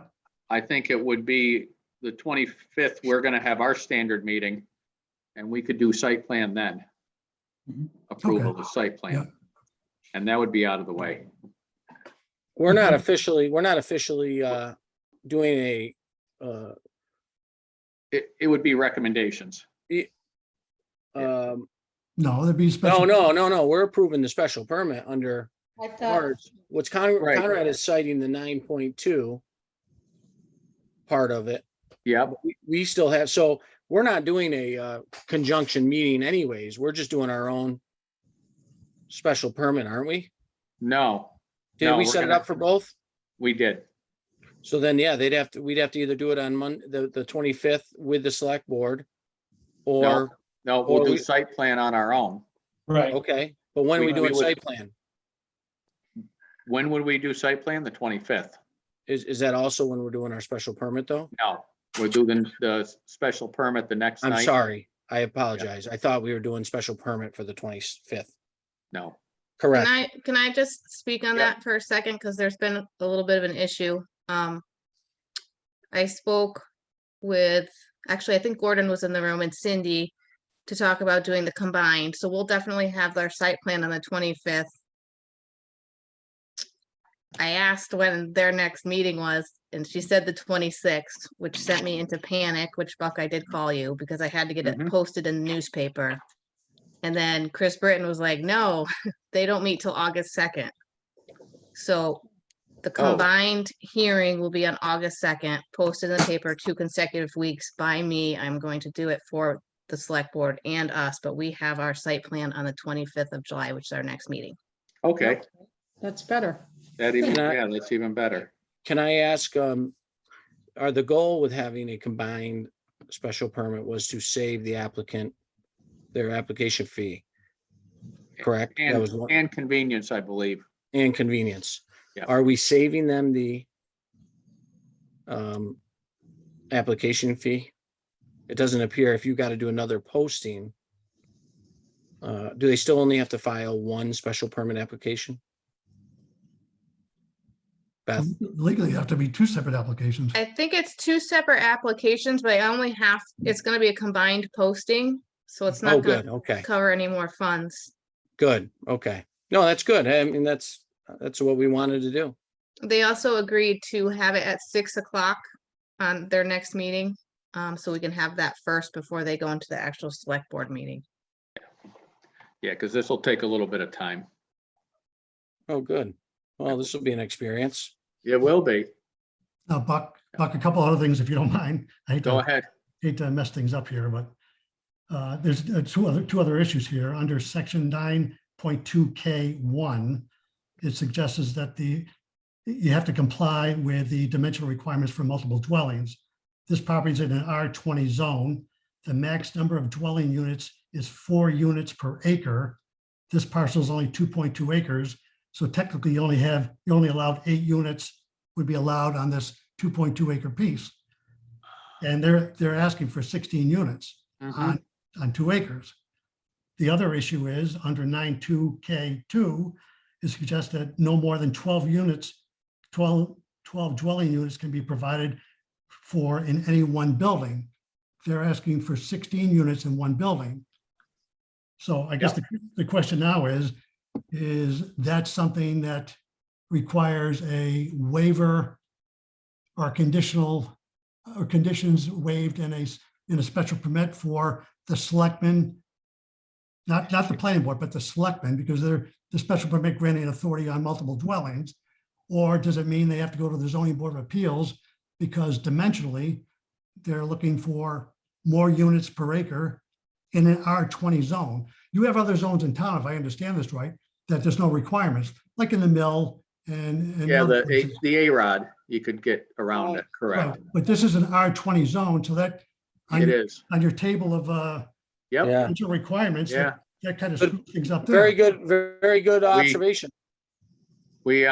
I think it would be the 25th, we're going to have our standard meeting, and we could do site plan then. Mhm. Approval Okay. of site Yeah. plan. And that would be out of the way. We're not officially doing a, It would be recommendations. um, No, there'd be special. no, we're approving the special permit under I thought, ours. What's Right. Conrad is citing the 9.2 part of it. Yep, We still have, so we're not doing a conjunction meeting anyways. We're just doing our own special permit, aren't we? no, Did No, we we're set it gonna- up for both? we did. So then, yeah, we'd have to either do it on Monday, the 25th with the select board. Or, No, we'll Or do we- site plan on our own. Right. okay, but when are we We doing would- site plan? When would we do site plan? The 25th. Is that also when we're doing our special permit though? No, we're doing the special permit the next I'm night. sorry, I apologize. I thought we were doing special permit for the 25th. No, Correct. Can I just speak on Yeah. that for a second? Because there's been a little bit of an issue. I spoke with, actually, I think Gordon was in the room and Cindy to talk about doing the combined. So we'll definitely have our site plan on the 25th. I asked when their next meeting was, and she said the 26th, which sent me into panic, which Buck, I did call you because I had to get it Mhm. posted in the newspaper. And then Chris Britton was like, no, they don't meet till August 2nd. So the combined hearing will be on August 2nd, posted in the paper 2 consecutive weeks by me. I'm going to do it for the select board and us, but we have our site plan on the 25th of July, which is our next meeting. okay, that's better. that even, Can I- yeah, that's even better. Can I ask, the goal with having a combined special permit was to save the applicant their application fee. Correct? That was one. And convenience, I believe. And convenience. Yeah. Are we saving them the application fee? It doesn't appear if you got to do another posting. Do they still only have to file one special permit application? Beth, Legally, you have to be two separate applications. I think it's 2 separate applications, but it's gonna be a combined posting, so it's oh, not good, gonna okay, cover any more funds. good, okay. No, that's good. I mean, that's what we wanted to do. They also agreed to have it at 6 o'clock on their next meeting, so we can have that first before they go into the actual select board meeting. Yeah, because this will take a little bit of time. Oh, good. Well, this will be an experience. It will be. Now, Buck, a couple other things, if you don't mind. I Go ahead. hate to mess things up here, but there's two other issues here. Under section 9.2K1, it suggests that you have to comply with the dimensional requirements for multiple dwellings. This property is in an R20 zone. The max number of dwelling units is 4 units per acre. This parcel is only 2.2 acres. So technically you only allowed 8 units would be allowed on this 2.2 acre piece. And they're asking for 16 units on 2 acres. The other issue is under 9.2K2, it suggests that no more than 12 dwelling units can be provided for in any one building. They're asking for 16 units in one building. So I guess the question now is that something that requires a waiver or conditional or conditions waived in a special permit for the selectmen, not the planning board, but the selectmen, because they're the special permit granting authority on multiple dwellings? Or does it mean they have to go to the zoning board of appeals because dimensionally they're looking for more units per acre in an R20 zone? You have other zones in town, if I understand this right, that there's no requirements, like in the mill and Yeah, other the places. A-Rod, you could get around it, correct. Right, but this is an R20 zone, so that It is. on your table of Yep. Yeah, potential requirements, Yeah. that kind of Good. screws things up there. very good observation. We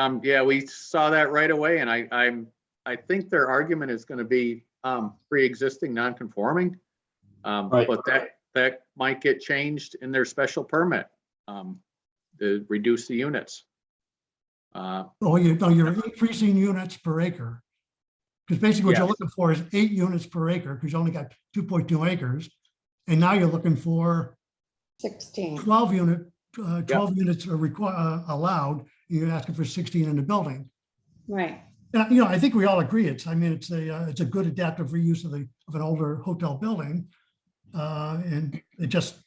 saw that right away, and I think their argument is going to be pre-existing non-conforming. Right. But that might get changed in their special permit to reduce the units. Oh, you're increasing units per acre. Because basically what you're Yes. looking for is 8 units per acre, because you only got 2.2 acres. And now you're looking for 16. 12 units are allowed. You're asking for 16 in the building. Right. And, I think we all agree it's a good adaptive reuse of an older hotel building. And it just,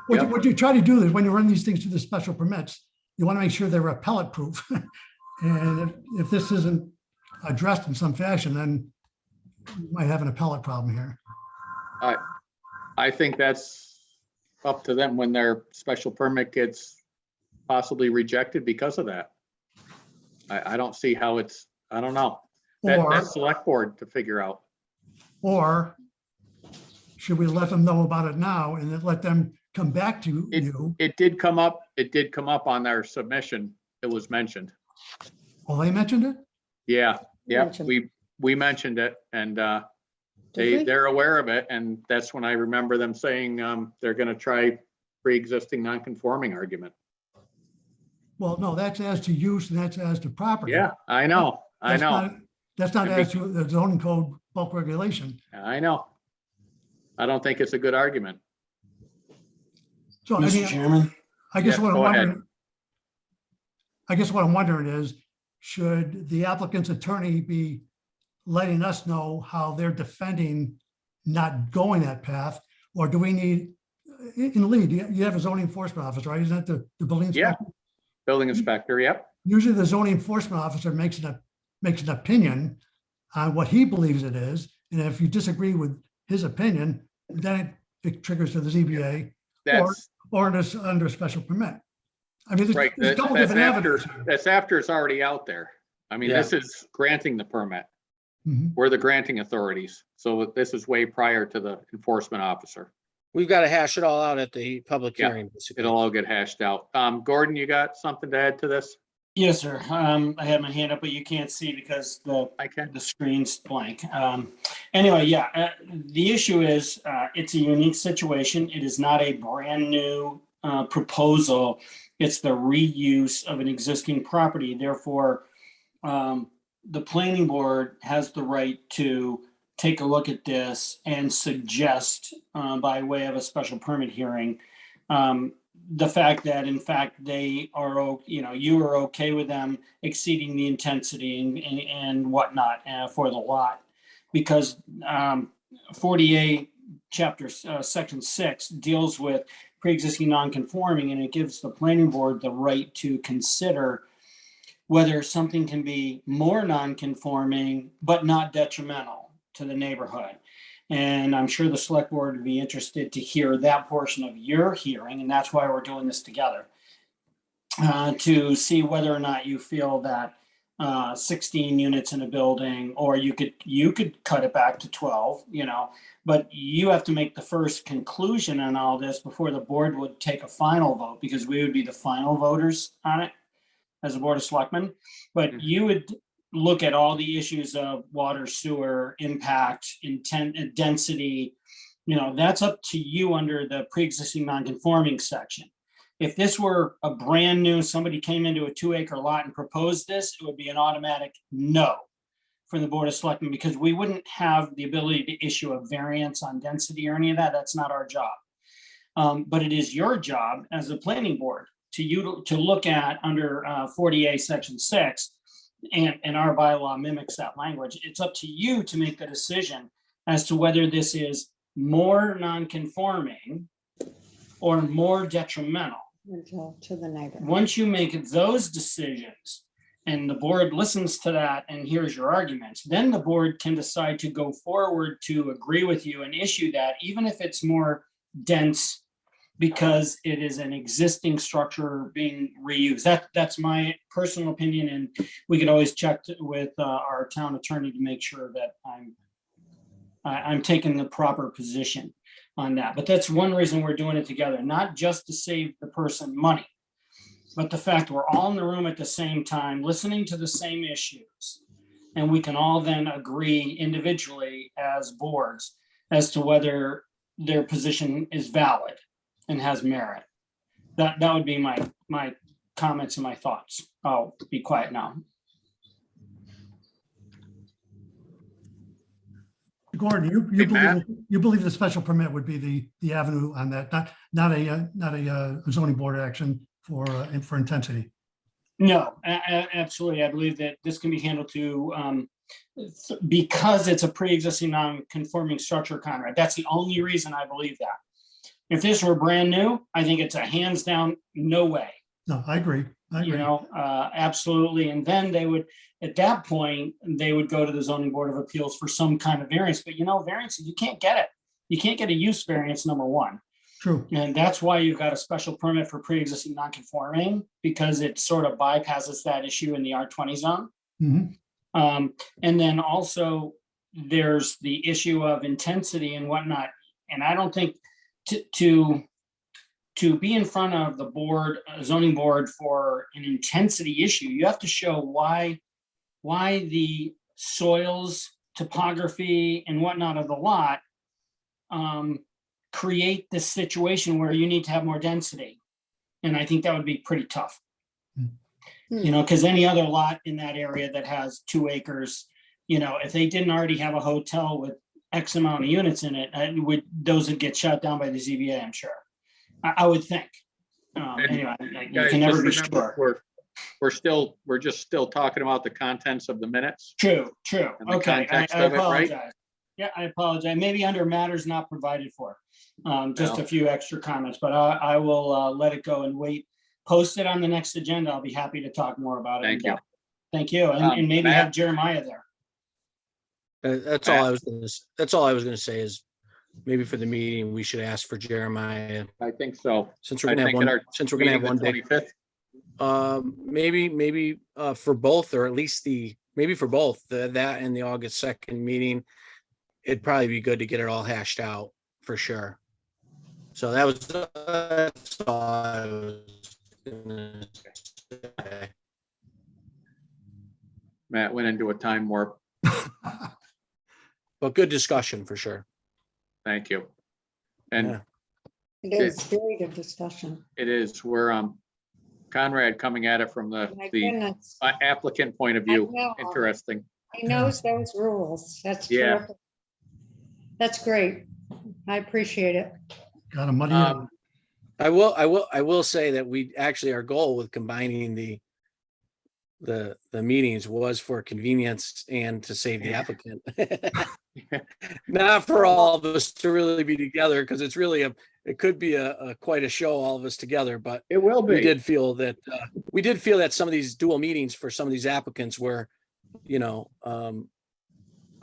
what you try to do is when you run these things through the special permits, you want to make sure they're appellate proof. And if this isn't addressed in some fashion, then you might have an appellate problem here. I think that's up to them when their special permit gets possibly rejected because of that. I don't see how I don't know. That's select board to figure out. Or should we let them know about it now and then let them come back to you? It did come up on their submission. It was mentioned. Oh, they mentioned it? Yeah, Mentioned. we mentioned it, and Did we? they're aware of it, and that's when I remember them saying they're gonna try pre-existing non-conforming argument. Well, no, that's as to use and that's as to property. Yeah, I know. That's not as to the zoning code bulk regulation. I know. I don't think it's a good argument. So I Mr. mean, Chairman, I guess Yes, what I'm go ahead. wondering, I guess what I'm wondering is, should the applicant's attorney be letting us know how they're defending not going that path? Or do we need, in the lead, you have a zoning enforcement officer, right? Isn't that the building Yeah. inspector? Building inspector, yep. Usually the zoning enforcement officer makes an opinion on what he believes it is. And if you disagree with his opinion, then it triggers to the ZBA That's or under special permit. I mean, right. there's a couple That's different after, avenues. that's after it's already out there. I mean, Yeah. this is granting the permit. Mhm. We're the granting authorities. So this is way prior to the enforcement officer. We've got to hash it all out at the public Yeah, hearing. basically. It'll all get hashed out. Gordon, you got something to add to this? Yes, sir. I had my hand up, but you can't see because I can. the screen's blank. Anyway, yeah, the issue is, it's a unique situation. It is not a brand new proposal. It's the reuse of an existing property. Therefore, the planning board has the right to take a look at this and suggest, by way of a special permit hearing, the fact that in fact they are, you are okay with them exceeding the intensity and whatnot for the lot. Because 48 chapter section 6 deals with pre-existing non-conforming, and it gives the planning board the right to consider whether something can be more non-conforming but not detrimental to the neighborhood. And I'm sure the select board would be interested to hear that portion of your hearing, and that's why we're doing this together. To see whether or not you feel that 16 units in a building, or you could cut it back to 12, but you have to make the first conclusion on all this before the board would take a final vote, because we would be the final voters on it as a board of selectmen. But you would look at all the issues of water, sewer, impact, intent, density. That's up to you under the pre-existing non-conforming section. If this were a brand new, somebody came into a 2-acre lot and proposed this, it would be an automatic no from the board of selectmen, because we wouldn't have the ability to issue a variance on density or any of that. That's not our job. But it is your job as a planning board to look at under 40A section 6, and our bylaw mimics that language. It's up to you to make the decision as to whether this is more non-conforming or more detrimental. To the neighborhood. Once you make those decisions and the board listens to that and hears your arguments, then the board can decide to go forward to agree with you and issue that, even if it's more dense, because it is an existing structure being reused. That's my personal opinion, and we could always check with our town attorney to make sure that I'm taking the proper position on that. But that's one reason we're doing it together, not just to save the person money, but the fact we're all in the room at the same time, listening to the same issues, and we can all then agree individually as boards as to whether their position is valid and has merit. That would be my comments and my thoughts. I'll be quiet now. Gordon, you believe the special permit would be the avenue on that, not a zoning board action for intensity? No, absolutely. I believe that this can be handled because it's a pre-existing non-conforming structure, Conrad. That's the only reason I believe that. If this were brand new, I think it's a hands down, no way. No, I agree. Absolutely. And then they would, at that point, they would go to the zoning board of appeals for some kind of variance. But variances, you can't get it. You can't get a use variance, number one. True. And that's why you've got a special permit for pre-existing non-conforming, because it sort of bypasses that issue in the R20 zone. Mm-hmm. And then also there's the issue of intensity and whatnot. And I don't think to be in front of the board, zoning board, for an intensity issue, you have to show why the soils, topography, and whatnot of the lot create this situation where you need to have more density. And I think that would be pretty tough. Because any other lot in that area that has 2 acres, if they didn't already have a hotel with X amount of units in it, those would get shut down by the ZBA, I'm sure. I would think. Anyway, you Guys, can never be just remember, sure. we're just still talking about the contents of the minutes. True. And the Okay, I context of it, right? apologize. Yeah, I apologize. Maybe under matters not provided for. Just a few extra comments, but I will let it go and wait. Post it on the next agenda. I'll be happy to talk more about it. Thank you. Thank you. And maybe Matt? have Jeremiah there. That's all I was going to say is maybe for the meeting, we should ask for Jeremiah, I think so. since we're going to have one day. 25th. Maybe for both, or at least maybe for both, that and the August 2nd meeting, it'd probably be good to get it all hashed out for sure. So that's all I was gonna say. Matt went into a time warp. But good discussion for sure. Thank you. And Yeah. It is very good discussion. it is, we're, Conrad coming at it from My the goodness, applicant point of I view. know. Interesting. he knows those rules. That's Yeah. terrific. That's great. I appreciate it. Got a muddy. it up. Um, I will say that our goal with combining the meetings was for convenience and to save the applicant. Not for all of us to really be together, because it's really it could be a quite a show, all of us together, but It will we be. did feel that some of these dual meetings for some of these applicants were,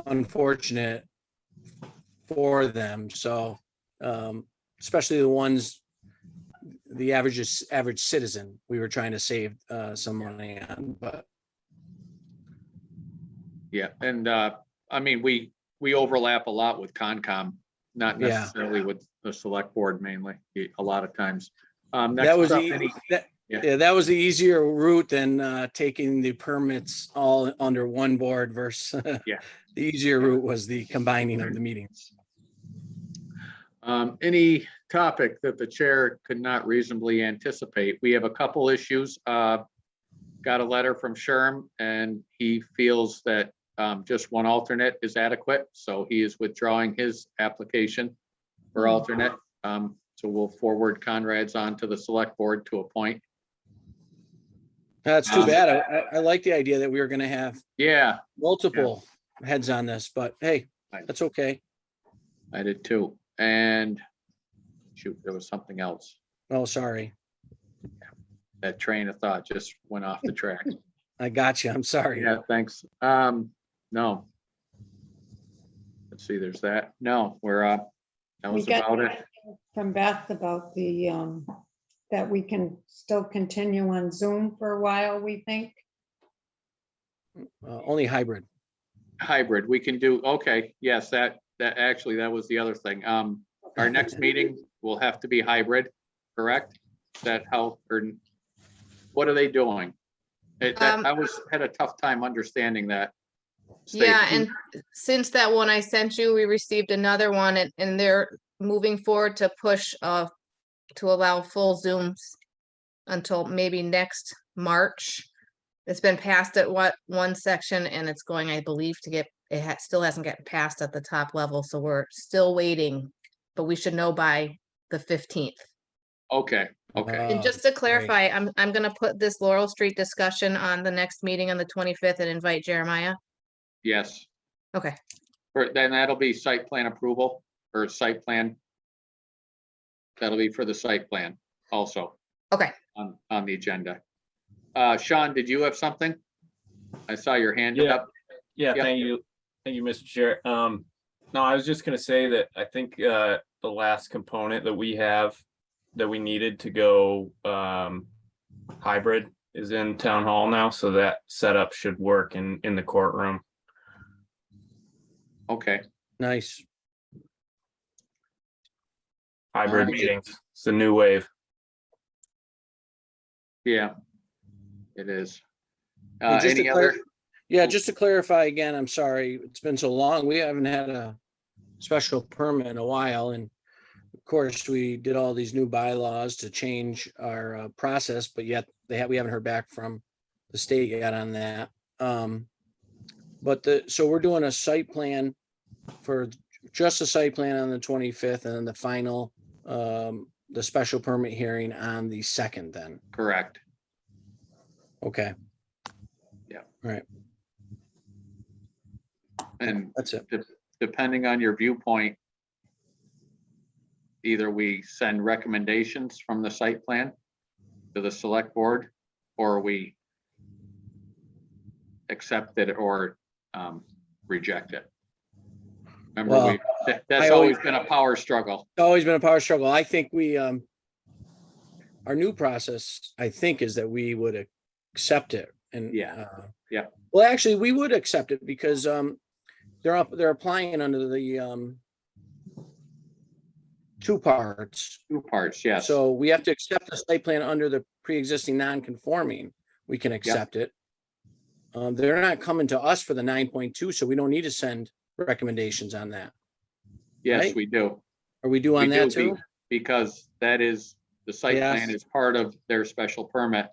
unfortunate for them. So, especially the ones, the average citizen, we were trying to save some money on, but Yeah, and I mean, we overlap a lot with Concom, not Yeah. necessarily with the select board mainly, a lot of times. that Next was up, that was the easier route than taking the permits all under one board versus Yeah. the easier route was the combining of the meetings. Any topic that the chair could not reasonably anticipate? We have a couple issues. Got a letter from Sherm, and he feels that just one alternate is adequate, so he is withdrawing his application for alternate. So we'll forward Conrad's on to the select board to appoint. That's too bad. I like the idea that we were going to have Yeah, multiple heads on this, but hey, that's okay. I did too. And shoot, there was something else. Oh, sorry. That train of thought just went off the track. I got you. I'm sorry. Yeah, thanks. No. Let's see, there's that. No, we're that was We got about it. From Beth about the, that we can still continue on Zoom for a while, we think. Only hybrid. Hybrid, we can do, okay, yes, that actually, that was the other thing. Our next meeting will have to be hybrid, correct? Is that how, or what are they doing? I had a tough time understanding that. Yeah, statement. and since that one I sent you, we received another one, and they're moving forward to push to allow full Zooms until maybe next March. It's been passed at one section, and it's going, I believe, to get, still hasn't gotten passed at the top level, so we're still waiting, but we should know by the 15th. Okay, okay, And just to great. clarify, I'm gonna put this Laurel Street discussion on the next meeting on the 25th and invite Jeremiah. yes. Okay. Then that'll be site plan approval or site plan. That'll be for the site plan also. Okay. On the agenda. Sean, did you have something? I saw your hand Yeah. up. Yeah, Yep. thank you, Mr. Chair. No, I was just gonna say that I think the last component that we have that we needed to go hybrid is in town hall now, so that setup should work in the courtroom. Okay, Nice. Hybrid Um, meetings, it's the new wave. yeah, it is. And just to Any other? Yeah, just to clarify again, I'm sorry, it's been so long. We haven't had a special permit in a while, and of course, we did all these new bylaws to change our process, but yet we haven't heard back from the state yet on that. So we're doing a site plan for just a site plan on the 25th, and then the final, the special permit hearing on the 2nd then. Correct. Okay. Yeah. All right, And that's it. depending on your viewpoint, either we send recommendations from the site plan to the select board, or we accept it or reject it. Remember, Well, that's I always always- been a power struggle. Always been a power struggle. I think our new process, I think, is that we would accept it and. Yeah. Yeah. Well, actually, we would accept it because they're applying under the 2 parts. 2 parts, yes. So we have to accept the site plan under the pre-existing non-conforming. We can accept it. They're not coming to us for the 9.2, so we don't need to send recommendations on that. Yes, right? we do. Or we do on We that do too? Because that is, the site Yes. plan is part of their special permit,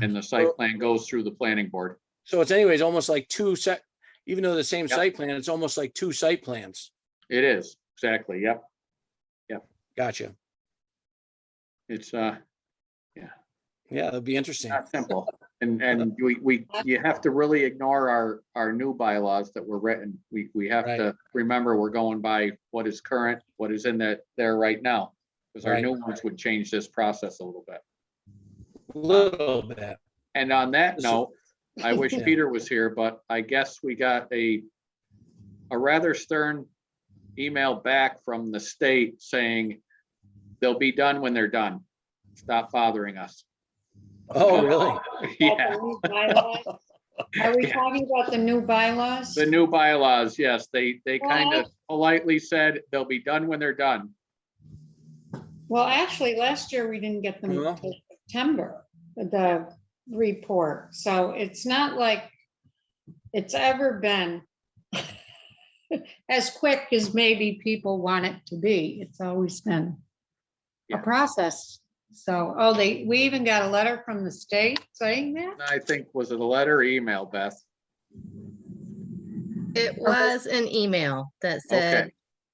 and the site plan goes through the planning board. So it's anyways, almost like 2 set, even though the same Yep. site plan, it's almost like 2 site plans. It is, exactly, yep. Gotcha. It's Yeah, that'd be interesting. not simple. And you have to really ignore our new bylaws that were written. We have Right. to remember we're going by what is current, what is in there right now. Because our Right. new ones would change this process a little bit. A little bit. And on that So- note, I wish Yeah. Peter was here, but I guess we got a rather stern email back from the state saying they'll be done when they're done. Stop bothering us. Oh, really? Yeah, The new bylaws? Are we talking about the new bylaws? the new bylaws, yes, they kind of What? politely said they'll be done when they're done. Well, actually, last year we didn't get them Yeah. until September, the report. So it's not like it's ever been as quick as maybe people want it to be. It's always been a Yeah. process. So, we even got a letter from the state saying that? I think, was it a letter or email, Beth? It was an email that said, Okay,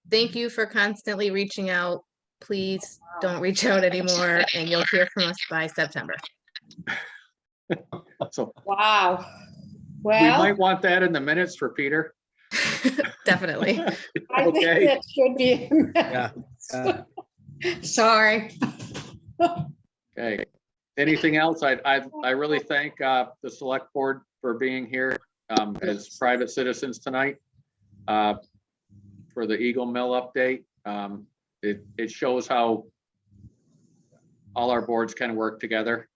thank you for constantly reaching out. Please don't reach out anymore and you'll hear from us by September. so Wow. we might Well, want that in the minutes for Peter. Definitely. I think Okay. that should be. in Yeah. minutes. Sorry. Okay, anything else? I really thank the select board for being here as private citizens tonight for the Eagle Mill update. It shows how all our boards can work together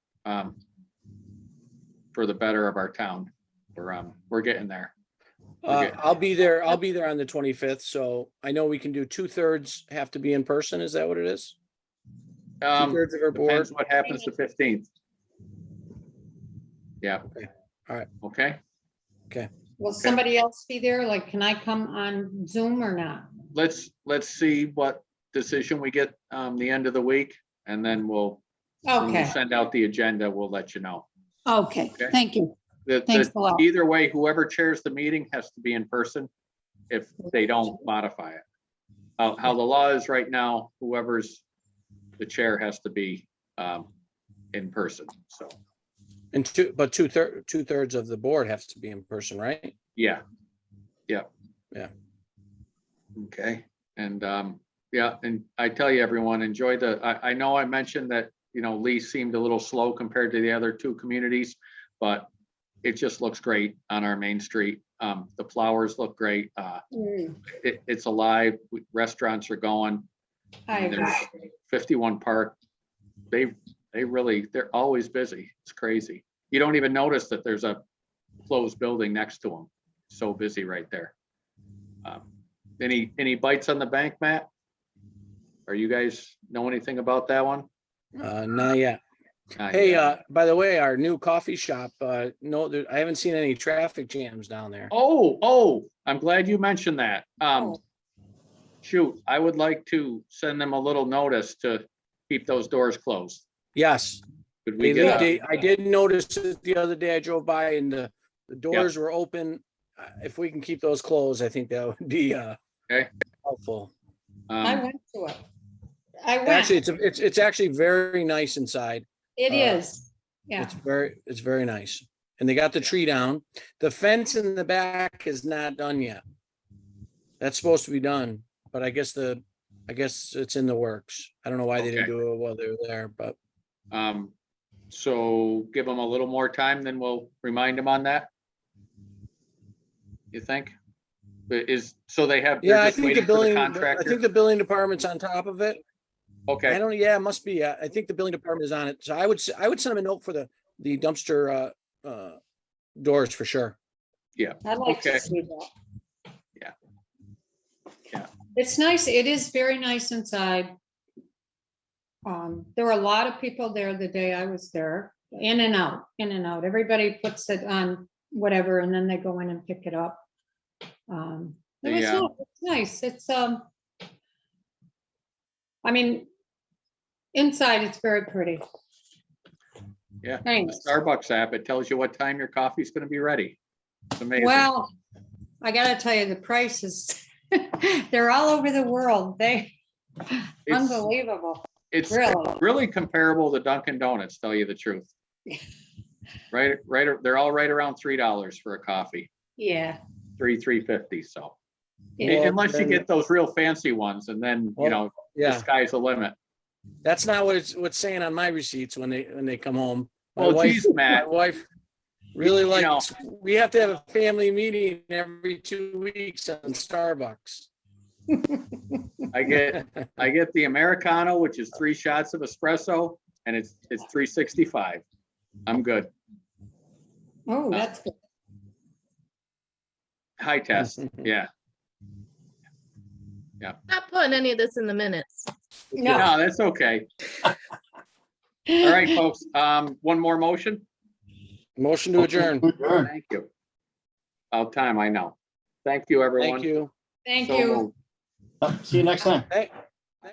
for the better of our town. We're getting there. I'll be there on the 25th, so I know we can do 2/3 have to be in person. Is that what it is? 2/3 of our board. Depends what happens the 15th. Yeah. Okay. All right. Okay, Will somebody else be there? Like, can I come on Zoom or not? let's see what decision we get the end of the week, and then when we Okay, send out the agenda, we'll let you know. okay, Okay. thank you. The- Thanks a lot. Either way, whoever chairs the meeting has to be in person if they don't modify it. How the law is right now, whoever's the chair has to be in person, so, And 2/3 of the board has to be in person, right? yeah. Yeah. Yeah. Okay, and yeah, and I tell you, everyone, enjoy I know I mentioned that, Lee seemed a little slow compared to the other 2 communities, but it just looks great on our main street. The flowers look great. It's alive. Restaurants are going. I There's 51 Park. They're always busy. It's crazy. You don't even notice that there's a closed building next to them. So busy right there. Any bites on the bank, Matt? Are you guys know anything about that one? Not yet. Not Hey, yet. by the way, our new coffee shop, no, I haven't seen any traffic jams down there. Oh, I'm glad you mentioned that. Oh. Shoot, I would like to send them a little notice to keep those doors closed. Yes, Could we get a, I did notice it the other day. I drove by and the doors were open. If we can keep those closed, I think that would be Okay. helpful. I went to it. I went. Actually, it's actually very nice inside. It is. Yeah. It's very nice. And they got the tree down. The fence in the back is not done yet. That's supposed to be done, but I guess it's in the works. I don't know why they didn't Okay. do it while they were there, but so give them a little more time, then we'll remind them on that. You think? But so they have, yeah, they're I just think waiting for the contractor? the building department's on top of it. I Okay, don't, yeah, it must be. I think the building department is on it. So I would send them a note for the dumpster doors for sure. yeah, I'd like to okay. see that. Yeah. Yeah. It's nice. It is very nice inside. There were a lot of people there the day I was there, in and out, in and out. Everybody puts it on whatever, and then they go in and pick it up. It was Yeah. nice. It's, I mean, inside it's very pretty. Yeah, the Thanks. Starbucks app, it tells you what time your coffee's gonna be ready. It's amazing. Well, I gotta tell you, the prices, they're all over the world. It's- Unbelievable. It's really. really comparable to Dunkin' Donuts, tell you the truth. Right, they're all right around $3 for a coffee, Yeah. $3.50, so. Yeah. Unless you then- get those real fancy ones, and then, you Well, know, the Yeah, sky's the limit. that's not what's saying on my receipts when they come home. My Well, wife, geez, Matt. my wife really You know- likes, we have to have a family meeting every 2 weeks on Starbucks. I get the Americano, which is 3 shots of espresso, and it's $3.65. I'm good. Oh, that's good. High test, yeah. Not putting any of this in the minutes. No. No, that's okay. All right, folks, one more motion? Motion to adjourn. Adjourn. Thank you. About time, I know. Thank you, everyone. Thank you. Thank So you. moved. See you next time. Hey,